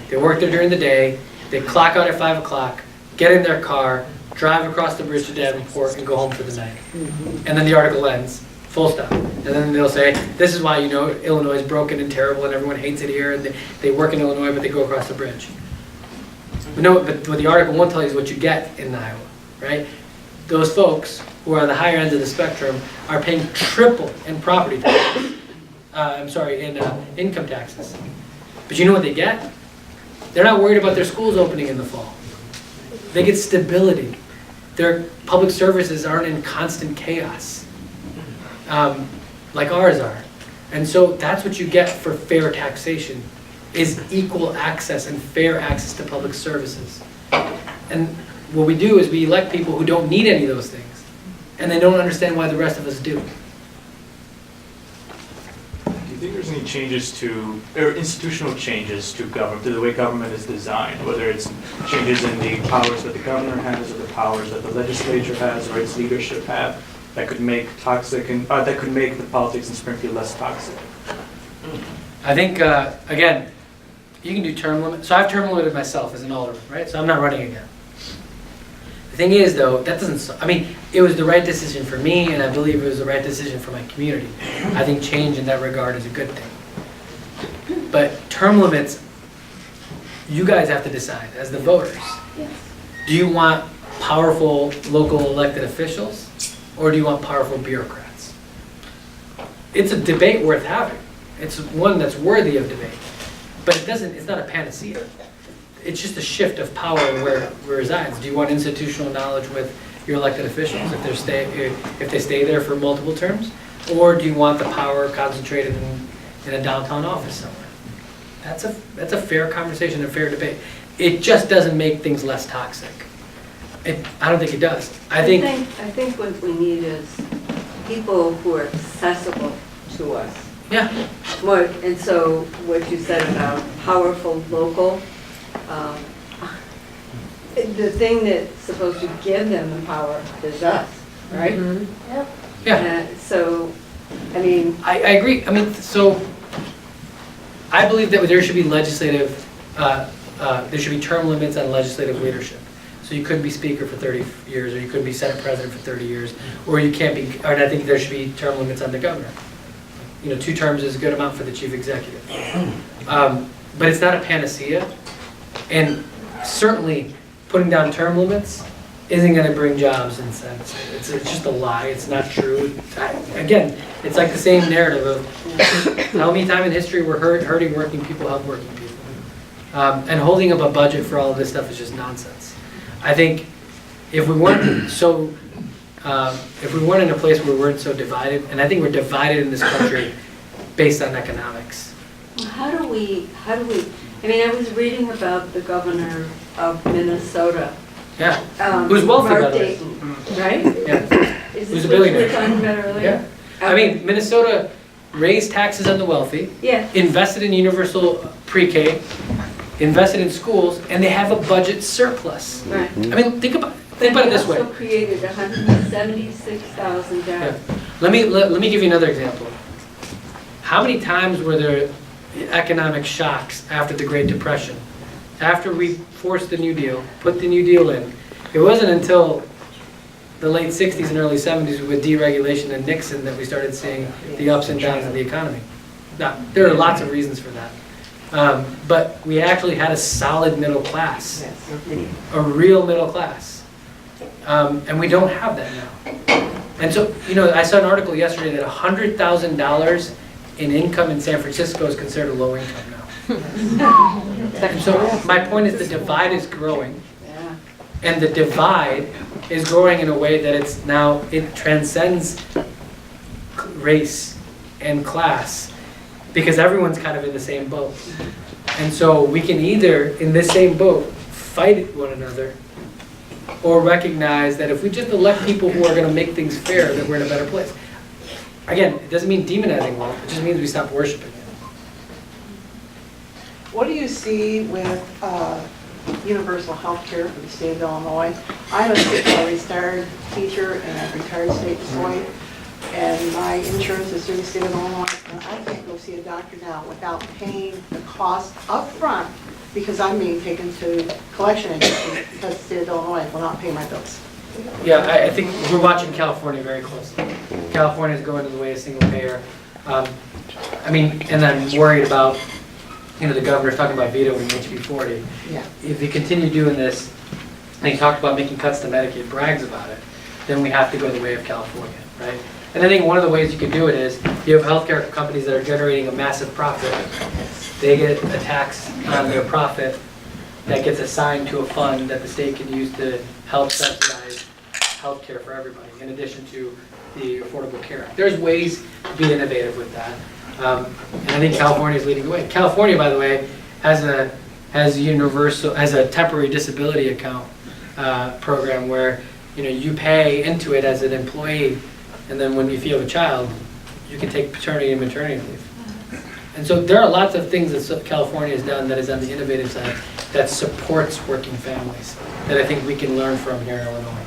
They work there during the day, they clock out at 5 o'clock, get in their car, drive across the bridge to Davenport and go home for the night. And then the article ends, full stop. And then they'll say, this is why Illinois is broken and terrible and everyone hates it here and they work in Illinois but they go across the bridge. But what the article won't tell you is what you get in Iowa, right? Those folks who are on the higher end of the spectrum are paying triple in property taxes. In income taxes. But you know what they get? They're not worried about their schools opening in the fall. They get stability. Their public services aren't in constant chaos, like ours are. And so that's what you get for fair taxation, is equal access and fair access to public services. And what we do is we elect people who don't need any of those things, and they don't understand why the rest of us do. Do you think there's any changes or institutional changes to government, to the way government is designed, whether it's changes in the powers that the governor has or the powers that the legislature has or its leadership have? that could make toxic and that could make the politics in Springfield less toxic? I think, again, you can do term limit. So I've term limited myself as an alderman, right? So I'm not running again. The thing is, though, that doesn't, I mean, it was the right decision for me, and I believe it was the right decision for my community. I think change in that regard is a good thing. But term limits, you guys have to decide as the voters. Do you want powerful local elected officials, or do you want powerful bureaucrats? It's a debate worth having. It's one that's worthy of debate. But it's not a panacea. It's just a shift of power where it resides. Do you want institutional knowledge with your elected officials if they stay there for multiple terms? Or do you want the power concentrated in a downtown office somewhere? That's a fair conversation, a fair debate. It just doesn't make things less toxic. I don't think it does. I think what we need is people who are accessible to us. Yeah. And so what you said about powerful local, the thing that's supposed to give them the power is us, right? Mm-hmm. Yep. Yeah. So, I mean. I agree. I mean, so I believe that there should be legislative, there should be term limits on legislative leadership. So you couldn't be speaker for 30 years, or you couldn't be Senate president for 30 years, or you can't be, or I think there should be term limits on the governor. 2 terms is a good amount for the chief executive. But it's not a panacea, and certainly putting down term limits isn't going to bring jobs in sense. It's just a lie. It's not true. Again, it's like the same narrative of how many times in history we're hurting working people help working people. And holding up a budget for all of this stuff is just nonsense. I think if we weren't in a place where we weren't so divided, and I think we're divided in this country based on economics. How do we, I mean, I was reading about the governor of Minnesota. Yeah, who's wealthy, by the way. Dayton, right? Yeah, who's a billionaire. We were talking about earlier? Yeah, I mean, Minnesota raised taxes on the wealthy, Yeah. invested in universal pre-K, invested in schools, and they have a budget surplus. Right. I mean, think about it this way. They also created 176,000 jobs. Yeah. Let me give you another example. How many times were there economic shocks after the Great Depression? After we forced the New Deal, put the New Deal in, it wasn't until the late 60s and early 70s with deregulation and Nixon that we started seeing the ups and downs of the economy. Now, there are lots of reasons for that. But we actually had a solid middle class, a real middle class. And we don't have that now. And so, I saw an article yesterday that $100,000 in income in San Francisco is considered a low income now. And so my point is the divide is growing. And the divide is growing in a way that it transcends race and class, because everyone's kind of in the same boat. And so we can either, in this same boat, fight one another, or recognize that if we just elect people who are going to make things fair, that we're in a better place. Again, it doesn't mean demonizing wealth, it just means we stop worshiping it. What do you see with universal health care for the state of Illinois? I'm a retired teacher and a retired state employee, and my insurance is through the state of Illinois, and I can't go see a doctor now without paying the cost up front because I'm being taken to collection agency because the state of Illinois will not pay my bills. Yeah, I think we're watching California very closely. California is going to the way of single payer. And I'm worried about, the governor's talking about vetoing HB 40. Yeah. If he continue doing this, and he talked about making cuts to Medicaid, brags about it, then we have to go the way of California, right? And I think one of the ways you can do it is, you have healthcare companies that are generating a massive profit. They get a tax on their profit that gets assigned to a fund that the state can use to help subsidize healthcare for everybody, in addition to the Affordable Care Act. There's ways to be innovative with that. And I think California is leading the way. California, by the way, has a temporary disability account program where you pay into it as an employee, and then if you have a child, you can take paternity and maternity leave. And so there are lots of things that California has done that is on the innovative side that supports working families that I think we can learn from here in Illinois.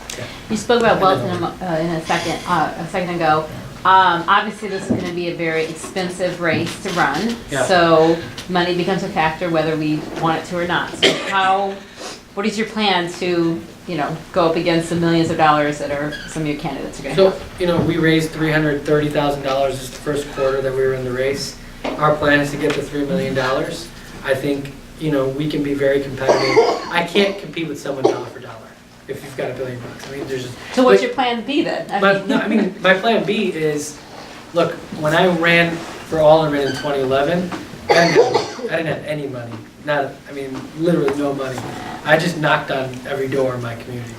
Okay. You spoke about wealth in a second ago. Obviously, this is going to be a very expensive race to run, Yeah. so money becomes a factor whether we want it to or not. So what is your plan to, go up against the millions of dollars that are some of your candidates are going to have? So, we raised $330,000 this first quarter that we were in the race. Our plan is to get to $3 million. I think, we can be very competitive. I can't compete with someone dollar for dollar if you've got $1 billion. I mean, there's just. So what's your plan B then? My plan B is, look, when I ran for alderman in 2011, I didn't have any money. Literally no money. I just knocked on every door in my community.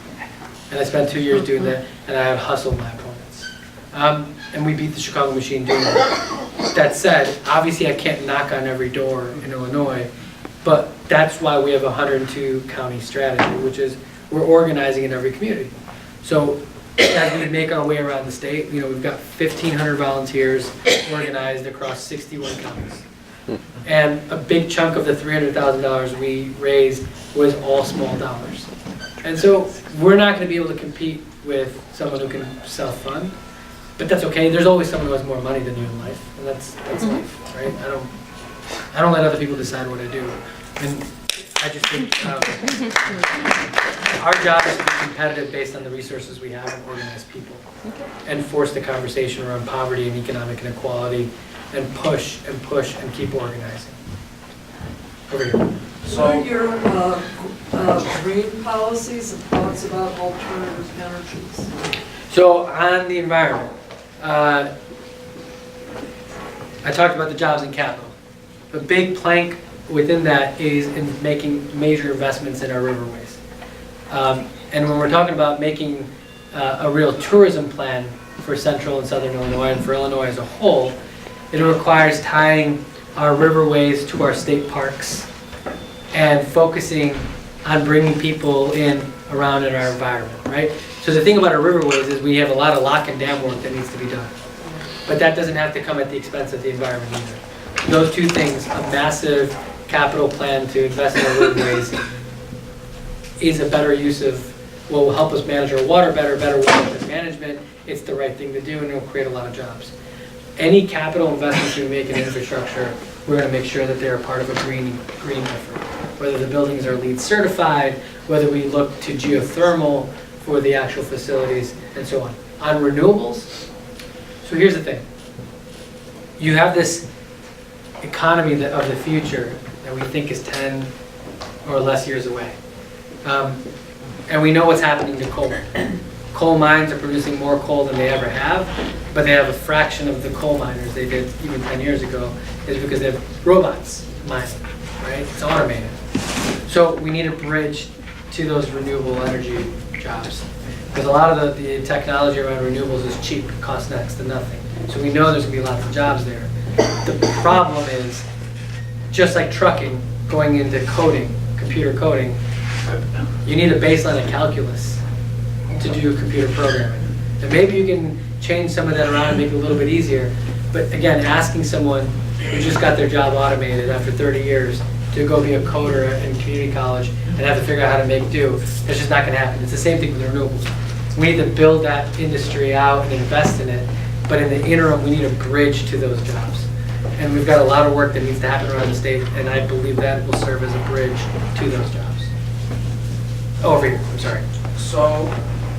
And I spent 2 years doing that, and I had hustled my opponents. And we beat the Chicago machine doing that. That said, obviously I can't knock on every door in Illinois, but that's why we have a 102 county strategy, which is we're organizing in every community. So as we make our way around the state, we've got 1,500 volunteers organized across 61 counties. And a big chunk of the $300,000 we raised was all small dollars. And so we're not going to be able to compete with someone who can self-fund, but that's okay. There's always someone who has more money than you in life, and that's life, right? I don't let other people decide what I do. And I just think our job is to be competitive based on the resources we have and organize people, and force the conversation around poverty and economic inequality, and push and keep organizing. Over here. So what are your green policies and thoughts about alternative energies? So on the environment, I talked about the jobs and capital. A big plank within that is in making major investments in our riverways. And when we're talking about making a real tourism plan for central and southern Illinois and for Illinois as a whole, it requires tying our riverways to our state parks and focusing on bringing people in around in our environment, right? So the thing about our riverways is we have a lot of lock and dam work that needs to be done. But that doesn't have to come at the expense of the environment either. Those two things, a massive capital plan to invest in our riverways is a better use of what will help us manage our water better water management. It's the right thing to do, and it'll create a lot of jobs. Any capital investments we make in infrastructure, we're going to make sure that they're a part of a green effort. Whether the buildings are LEED certified, whether we look to geothermal for the actual facilities, and so on. On renewables, so here's the thing. You have this economy of the future that we think is 10 or less years away. And we know what's happening to coal. Coal mines are producing more coal than they ever have, but they have a fraction of the coal miners they did even 10 years ago, is because they have robots mining, right? It's automated. So we need a bridge to those renewable energy jobs. Because a lot of the technology around renewables is cheap, costs next to nothing. So we know there's going to be lots of jobs there. The problem is, just like trucking, going into coding, computer coding, you need a baseline of calculus to do computer programming. And maybe you can change some of that around and make it a little bit easier. But again, asking someone who just got their job automated after 30 years to go be a coder in community college and have to figure out how to make do, that's just not going to happen. It's the same thing with renewables. We need to build that industry out and invest in it, but in the interim, we need a bridge to those jobs. And we've got a lot of work that needs to happen around the state, and I believe that will serve as a bridge to those jobs. Oh, over here, I'm sorry. So,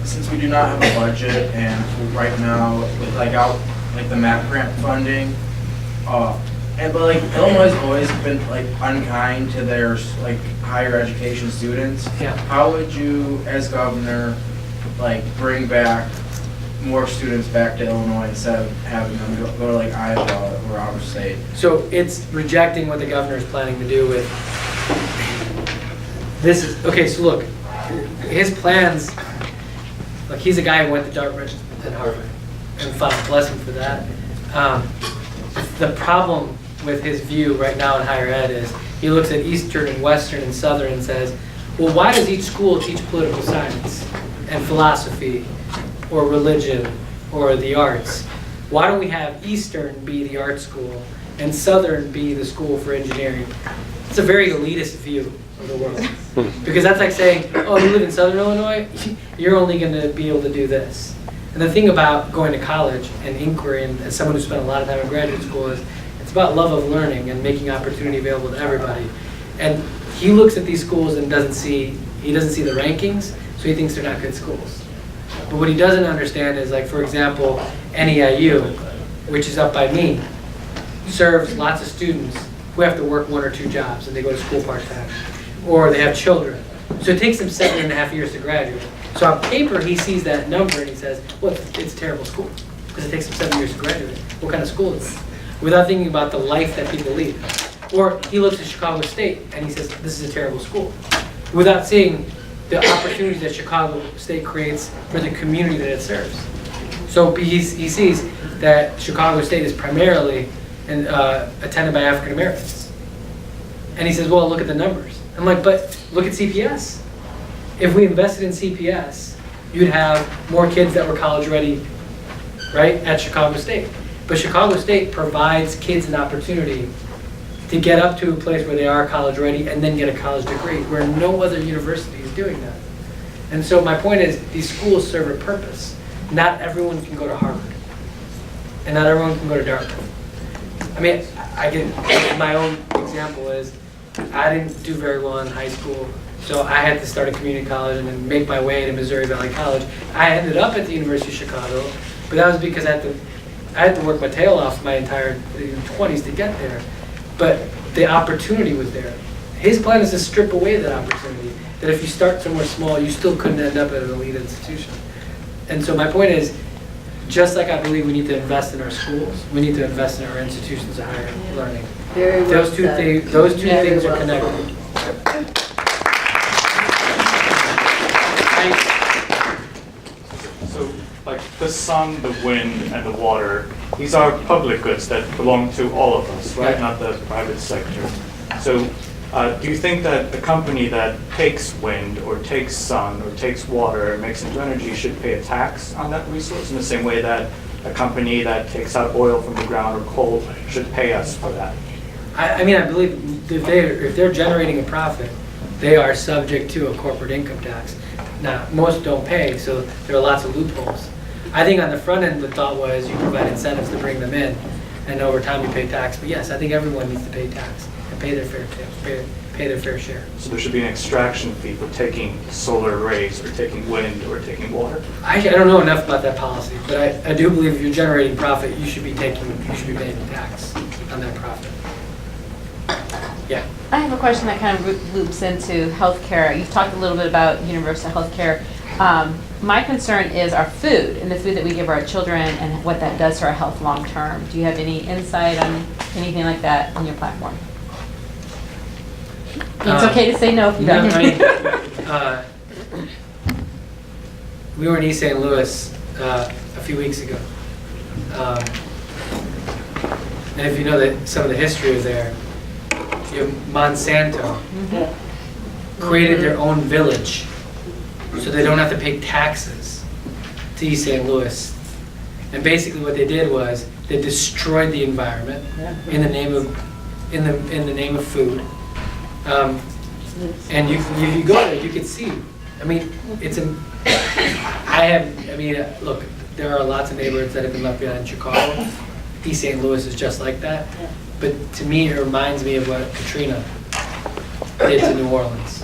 since we do not have a budget, and right now, with the MAP grant funding, but Illinois has always been unkind to their higher education students. Yeah. How would you, as governor, bring back more students back to Illinois instead of having them go to Iowa or out of state? So it's rejecting what the governor is planning to do with this. Okay, so look, his plans. Look, he's a guy who went to Dartmouth and Harvard, and fine, bless him for that. The problem with his view right now in higher ed is he looks at Eastern and Western and Southern and says, well, why does each school teach political science and philosophy or religion or the arts? Why don't we have Eastern be the art school and Southern be the school for engineering? It's a very elitist view of the world. Because that's like saying, oh, you live in Southern Illinois, you're only going to be able to do this. And the thing about going to college and inquiry, and as someone who spent a lot of time in graduate school, is it's about love of learning and making opportunity available to everybody. And he looks at these schools and doesn't see the rankings, so he thinks they're not good schools. But what he doesn't understand is, like, for example, NEIU, which is up by me, serves lots of students who have to work 1 or 2 jobs and they go to school part-time, or they have children. So it takes them 7.5 years to graduate. So on paper, he sees that number and he says, well, it's a terrible school because it takes them 7 years to graduate. What kind of school is it? Without thinking about the life that people lead. Or he looks at Chicago State and he says, this is a terrible school. Without seeing the opportunities that Chicago State creates for the community that it serves. So he sees that Chicago State is primarily attended by African Americans. And he says, well, look at the numbers. I'm like, but look at CPS. If we invested in CPS, you'd have more kids that were college ready, right, at Chicago State. But Chicago State provides kids an opportunity to get up to a place where they are college ready and then get a college degree, where no other university is doing that. And so my point is, these schools serve a purpose. Not everyone can go to Harvard. And not everyone can go to Dartmouth. I mean, my own example is, I didn't do very well in high school, so I had to start a community college and then make my way to Missouri Valley College. I ended up at the University of Chicago, but that was because I had to work my tail off my entire 20s to get there. But the opportunity was there. His plan is to strip away that opportunity, that if you start somewhere small, you still couldn't end up at an elite institution. And so my point is, just like I believe we need to invest in our schools, we need to invest in our institutions of higher learning. Those two things are connected. So, like the sun, the wind, and the water, these are public goods that belong to all of us, right? Not the private sector. So, do you think that a company that takes wind or takes sun or takes water and makes it into energy should pay a tax on that resource in the same way that a company that takes out oil from the ground or coal should pay us for that? I mean, I believe if they're generating a profit, they are subject to a corporate income tax. Now, most don't pay, so there are lots of loopholes. I think on the front end, the thought was you provide incentives to bring them in, and over time you pay tax. But yes, I think everyone needs to pay tax and pay their fair share. So there should be an extraction fee for taking solar arrays or taking wind or taking water? I don't know enough about that policy, but I do believe if you're generating profit, you should be paying tax on that profit. Yeah. I have a question that kind of loops into healthcare. You've talked a little bit about universal healthcare. My concern is our food and the food that we give our children and what that does to our health long term. Do you have any insight on anything like that on your platform? It's okay to say no if you don't. I mean, we were in East St. Louis a few weeks ago. And if you know that some of the history of there, Monsanto created their own village so they don't have to pay taxes to East St. Louis. And basically what they did was they destroyed the environment in the name of food. And you go there, you can see. I mean, look, there are lots of neighborhoods that have been left behind in Chicago. East St. Louis is just like that. But to me, it reminds me of what Katrina did to New Orleans.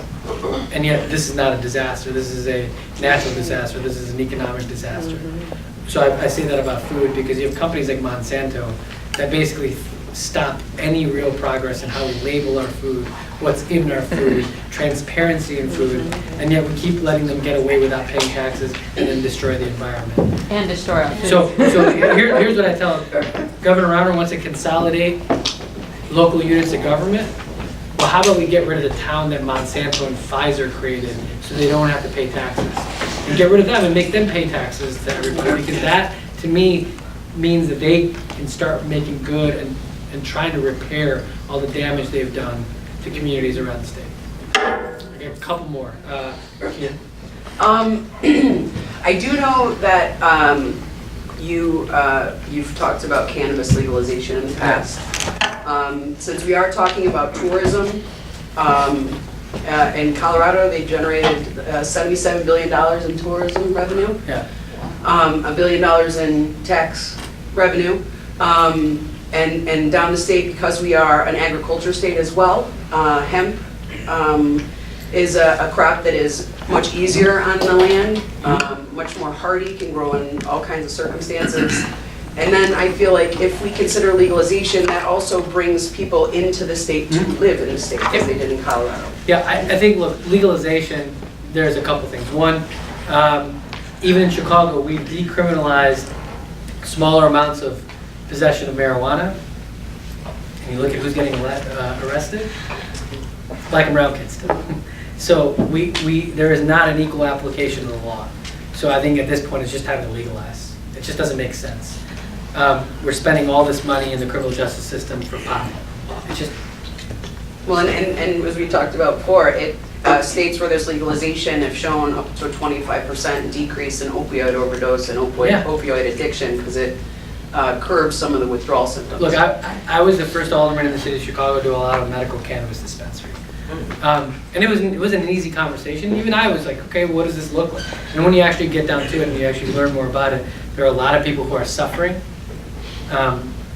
And yet, this is not a disaster. This is a natural disaster. This is an economic disaster. So I say that about food because you have companies like Monsanto that basically stop any real progress in how we label our food, what's in our food, transparency in food, and yet we keep letting them get away without paying taxes and then destroy the environment. And destroy our food. So here's what I tell Governor Rauner wants to consolidate local units of government. Well, how about we get rid of the town that Monsanto and Pfizer created so they don't have to pay taxes? And get rid of them and make them pay taxes to everybody, because that, to me, means that they can start making good and trying to repair all the damage they've done to communities around the state. I got a couple more. Kia? I do know that you've talked about cannabis legalization in the past. Since we are talking about tourism, In Colorado, they generated $77 billion in tourism revenue. Yeah. $1 billion in tax revenue. And down the state, because we are an agriculture state as well, hemp is a crop that is much easier on the land, much more hardy, can grow in all kinds of circumstances. And then I feel like if we consider legalization, that also brings people into the state to live in the state, as they did in Colorado. Yeah, I think, look, legalization, there's a couple things. One, even in Chicago, we've decriminalized smaller amounts of possession of marijuana. And you look at who's getting arrested, black and brown kids still. So there is not an equal application of the law. So I think at this point it's just time to legalize. It just doesn't make sense. We're spending all this money in the criminal justice system for pot. It's just... Well, and as we talked about before, states where there's legalization have shown up to a 25% decrease in opioid overdose and opioid addiction because it curbs some of the withdrawal symptoms. Look, I was the first alderman in the city of Chicago to do a lot of medical cannabis dispensaries. And it wasn't an easy conversation. Even I was like, okay, what does this look like? And when you actually get down to it and you actually learn more about it, there are a lot of people who are suffering,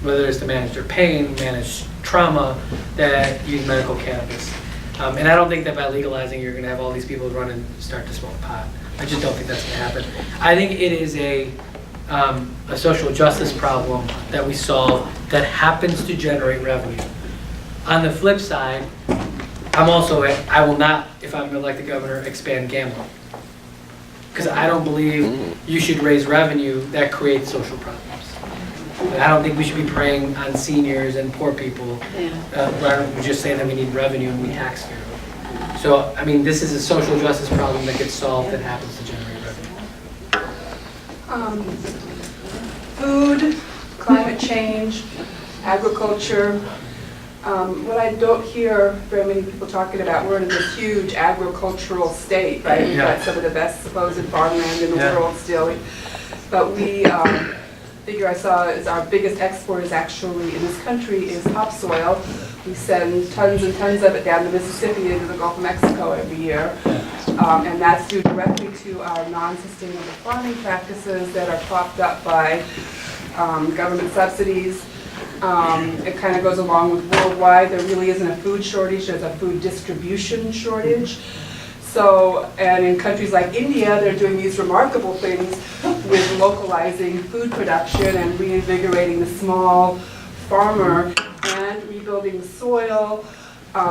whether it's to manage their pain, manage trauma, that use medical cannabis. And I don't think that by legalizing you're going to have all these people run and start to smoke pot. I just don't think that's going to happen. I think it is a social justice problem that we solve that happens to generate revenue. On the flip side, I will not, if I'm elected governor, expand gambling. Because I don't believe you should raise revenue that creates social problems. I don't think we should be preying on seniors and poor people. We just say that we need revenue and we tax fairly. So, I mean, this is a social justice problem that gets solved that happens to generate revenue. Food, climate change, agriculture. What I don't hear very many people talking about, we're in this huge agricultural state, right? We've got some of the best supposed farmland in the world still. But we, figure I saw is our biggest export is actually in this country is topsoil. We send tons and tons of it down the Mississippi into the Gulf of Mexico every year. And that's due directly to our non-sustainable farming practices that are propped up by government subsidies. It kind of goes along with worldwide. There really isn't a food shortage, there's a food distribution shortage. So, and in countries like India, they're doing these remarkable things with localizing food production and reinvigorating the small farmer and rebuilding the soil,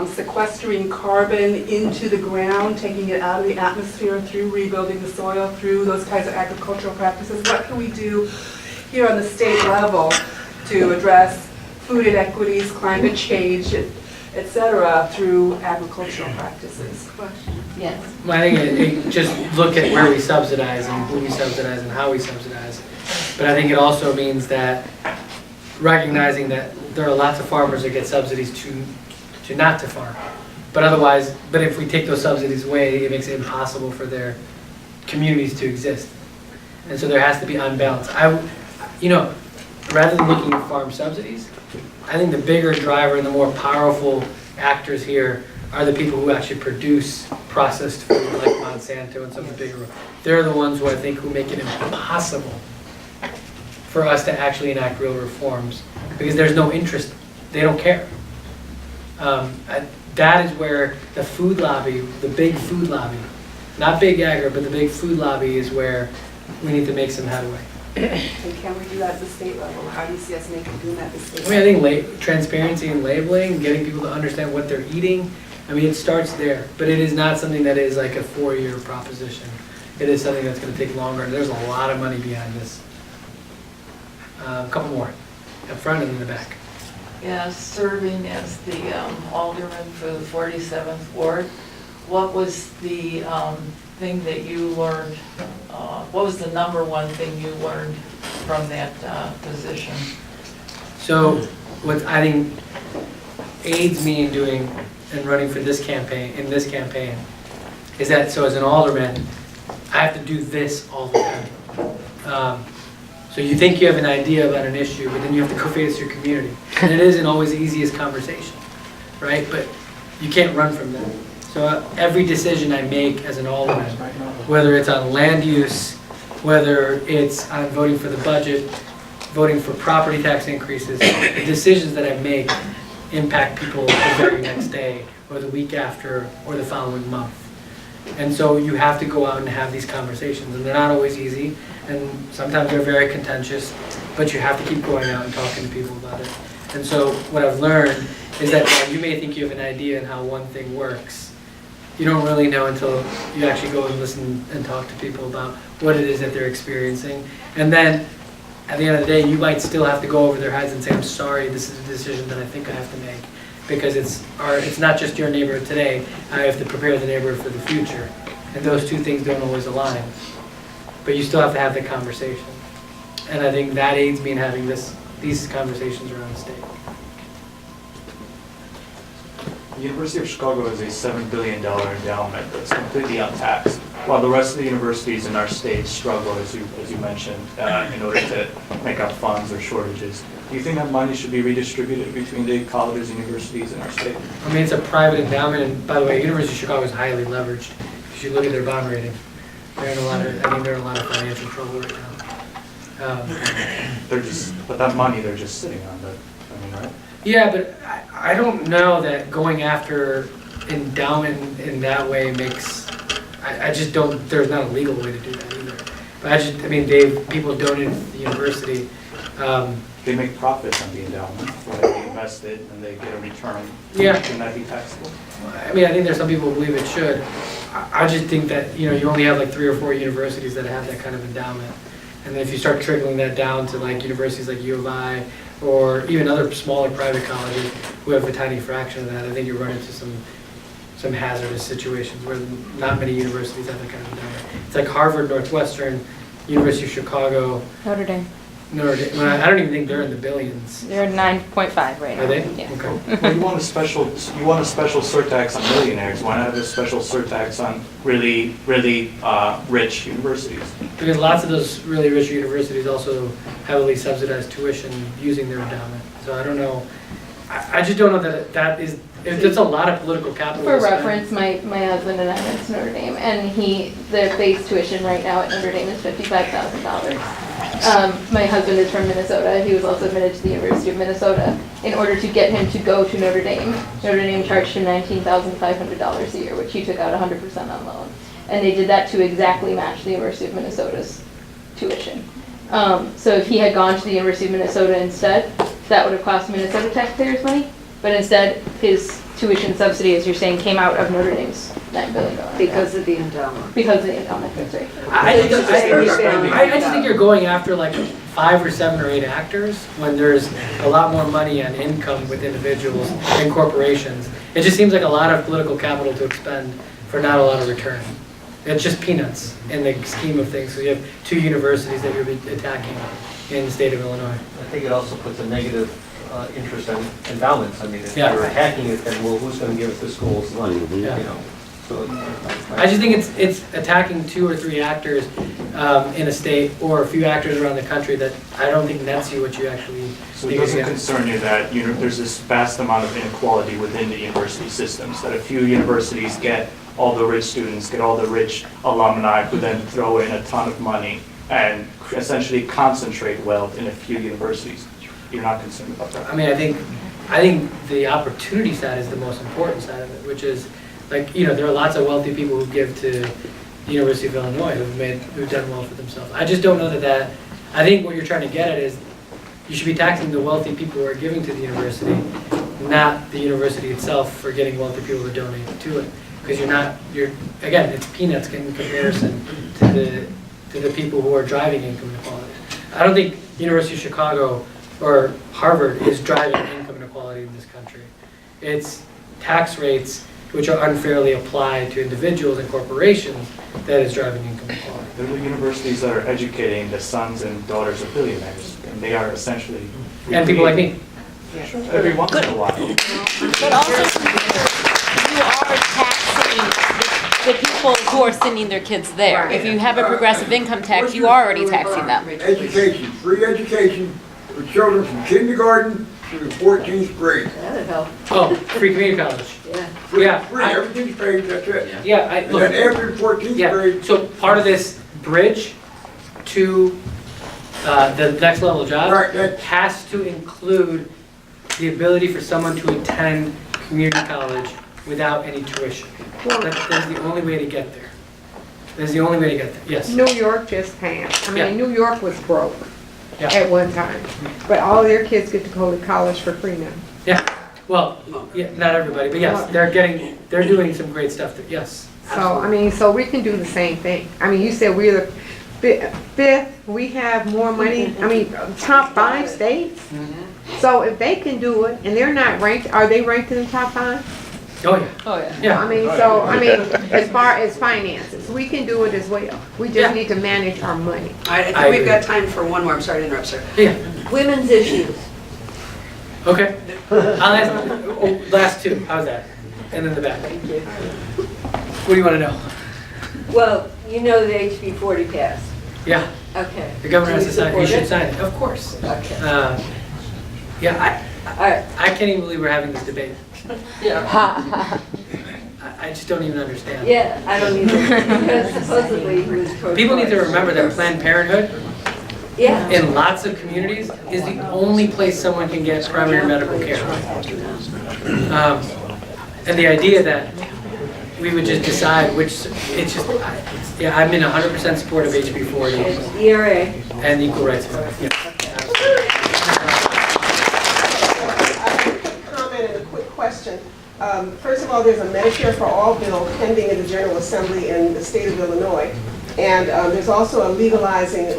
sequestering carbon into the ground, taking it out of the atmosphere through rebuilding the soil, through those kinds of agricultural practices. What can we do here on the state level to address food inequities, climate change, et cetera, through agricultural practices? Yes. Well, I think it just look at where we subsidize and who we subsidize and how we subsidize. But I think it also means that recognizing that there are lots of farmers that get subsidies to not to farm. But if we take those subsidies away, it makes it impossible for their communities to exist. And so there has to be unbalance. Rather than looking at farm subsidies, I think the bigger driver and the more powerful actors here are the people who actually produce processed food like Monsanto and some of the bigger. They're the ones who I think who make it impossible for us to actually enact real reforms because there's no interest. They don't care. That is where the food lobby, the big food lobby, not big agri, but the big food lobby is where we need to make some headway. And can we do that at the state level? How do you see us doing that at the state level? I think transparency and labeling, getting people to understand what they're eating, it starts there. But it is not something that is like a 4-year proposition. It is something that's going to take longer. There's a lot of money behind this. A couple more, up front and in the back. Yeah, serving as the alderman for the 47th Ward, what was the thing that you learned, what was the number one thing you learned from that position? So what I think aids me in doing and running for this campaign, is that so as an alderman, I have to do this all the time. So you think you have an idea about an issue, but then you have to go face your community. And it isn't always the easiest conversation, right? But you can't run from that. So every decision I make as an alderman, whether it's on land use, whether it's on voting for the budget, voting for property tax increases, the decisions that I make impact people the very next day, or the week after, or the following month. And so you have to go out and have these conversations, and they're not always easy, and sometimes they're very contentious, but you have to keep going out and talking to people about it. And so what I've learned is that while you may think you have an idea on how one thing works, you don't really know until you actually go and listen and talk to people about what it is that they're experiencing. And then at the end of the day, you might still have to go over their heads and say, I'm sorry, this is a decision that I think I have to make. Because it's not just your neighborhood today, I have to prepare the neighborhood for the future. And those two things don't always align. But you still have to have the conversation. And I think that aids me in having these conversations around the state. The University of Chicago has a $7 billion endowment that's completely untaxed, while the rest of the universities in our state struggle, as you mentioned, in order to make up funds or shortages. Do you think that money should be redistributed between the colleges and universities in our state? I mean, it's a private endowment, and by the way, University of Chicago is highly leveraged. You should look at their bond rating. They're in a lot of financial trouble right now. But that money they're just sitting on, right? Yeah, but I don't know that going after endowment in that way makes, I just don't, there's not a legal way to do that either. But people donate to the university. They make profits on the endowment, right? They invest it and they get a return. Yeah. Can that be taxable? I think there's some people who believe it should. I just think that, you only have like 3 or 4 universities that have that kind of endowment. And then if you start trickling that down to like universities like U of I, or even other smaller private colleges who have a tiny fraction of that, I think you run into some hazardous situations where not many universities have that kind of endowment. It's like Harvard, Northwestern, University of Chicago. Notre Dame. I don't even think they're in the billions. They're 9.5 right now. Are they? Yeah. Okay. Well, you want a special surtax on millionaires. Why not have a special surtax on really, really rich universities? Because lots of those really rich universities also heavily subsidize tuition using their endowment. So I don't know. I just don't know that is. It's a lot of political capital. For reference, my husband and I went to Notre Dame, and the base tuition right now at Notre Dame is $55,000. My husband is from Minnesota. He was also admitted to the University of Minnesota. In order to get him to go to Notre Dame charged him $19,500 a year, which he took out 100% on loan. And they did that to exactly match the University of Minnesota's tuition. So if he had gone to the University of Minnesota instead, that would have cost Minnesota taxpayers money. But instead, his tuition subsidy, as you're saying, came out of Notre Dame's $9 billion. Because of the endowment. Because of the endowment, that's right. I just think you're going after like 5 or 7 or 8 actors when there's a lot more money on income with individuals and corporations. It just seems like a lot of political capital to expend for not a lot of return. It's just peanuts in the scheme of things. So you have 2 universities that you're attacking in the state of Illinois. I think it also puts a negative interest on endowments. If Yeah. you're hacking it, then who's going to give it to schools money? Yeah. So I just think it's attacking 2 or 3 actors in a state, or a few actors around the country that I don't think nets you what you actually. So it doesn't concern you that there's this vast amount of inequality within the university systems, that a few universities get all the rich students, get all the rich alumni, who then throw in a ton of money and essentially concentrate wealth in a few universities. You're not concerned about that? I think the opportunity side is the most important side of it, which is like, there are lots of wealthy people who give to the University of Illinois who've done well for themselves. I just don't know that I think what you're trying to get at is you should be taxing the wealthy people who are giving to the university, not the university itself for getting wealthy people to donate to it. Because again, it's peanuts in comparison to the people who are driving income inequality. I don't think University of Chicago or Harvard is driving income inequality in this country. It's tax rates which are unfairly applied to individuals and corporations that is driving income inequality. There are universities that are educating the sons and daughters of billionaires, and they are essentially... And people like me. Every once in a while. But also, you are taxing the people who are sending their kids there. If you have a progressive income tax, you are already taxing them. Education, free education for children from kindergarten through 14th grade. That'd help. Oh, free community college. Yeah. Free, Yeah, free, I- everything's paid, that's it. Yeah, I, And look, then after the 14th yeah, grade, so part of this bridge to the next level of job right, that, has to include the ability for someone to attend community college without any tuition. That's the only way to get there. That's the only way to get there, yes. New York just passed. I Yeah. mean, New York was broke Yeah. at one time, but all their kids get to go to college for free now. Yeah, well, yeah, not everybody, but yes, they're doing some great stuff there, yes. So, I mean, so we can do the same thing. I mean, you said we're the fifth, we have more money, I mean, top 5 states. So if they can do it and they're not ranked, are they ranked in the top 5? Oh, yeah. Oh, yeah. Yeah. I mean, so, I mean, as far as finances, we can do it as well. We Yeah. just need to manage our money. I I think we've agree. got time for one more, I'm sorry to interrupt, sir. Yeah, Women's issues. okay. I'll ask, last 2, how's that? And then the back. What do you want to know? Well, you know the HB 40 passed. Yeah, Okay. the governor has Do to sign, you support should it? sign it, of course. Okay. Yeah, All right. I can't even believe we're having this debate. I just don't even understand. Yeah, I don't either, because supposedly he was pro-choice. People need to remember that Planned Parenthood Yeah. in lots of communities is the only place someone can get primary medical care. And the idea that we would just decide which, it's just, yeah, I'm in 100% support of HB 40 ERA. and equal rights. Yeah. Comment and a quick question. First of all, there's a Medicare for All bill pending in the General Assembly in the state of Illinois. And there's also a legalizing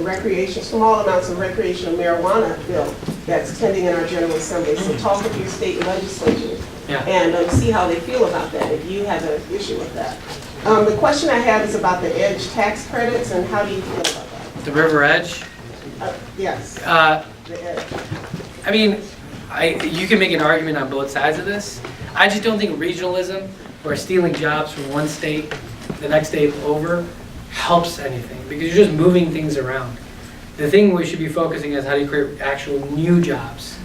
small amounts of recreational marijuana bill that's pending in our General Assembly. So talk with your state legislatures and see how they feel about that, if you have an issue with that. The question I have is about the EDGE tax credits, and how do you feel about that? The River Edge? Yes, Uh, the EDGE. I mean, you can make an argument on both sides of this. I just don't think regionalism or stealing jobs from one state, the next state over, helps anything, because you're just moving things around. The thing we should be focusing is how do you create actual new jobs,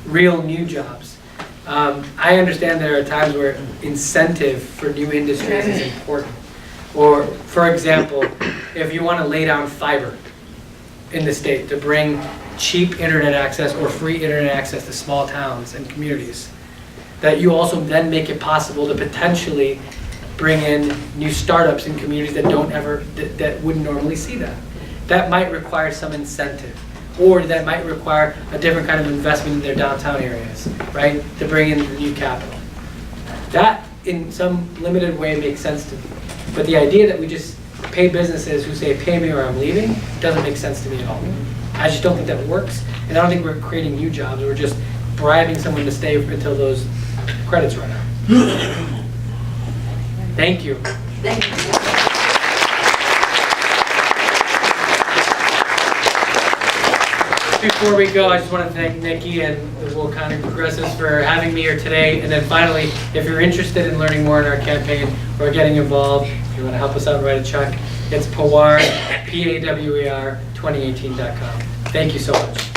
real new jobs. I understand there are times where incentive for new industries is important. Or, for example, if you want to lay down fiber in the state to bring cheap internet access or free internet access to small towns and communities, that you also then make it possible to potentially bring in new startups in communities that that wouldn't normally see that. That might require some incentive, or that might require a different kind of investment in their downtown areas, right? To bring in new capital. That, in some limited way, makes sense to me. But the idea that we just pay businesses who say, pay me or I'm leaving, doesn't make sense to me at all. I just don't think that works, and I don't think we're creating new jobs. We're just bribing someone to stay until those credits run out. Thank you. Thank you. Before we go, I just want to thank Nikki and the Will County Progressives for having me here today. And then finally, if you're interested in learning more in our campaign or getting involved, if you want to help us out, write a check. It's Pawar, Pawar, 2018.com. Thank you so much.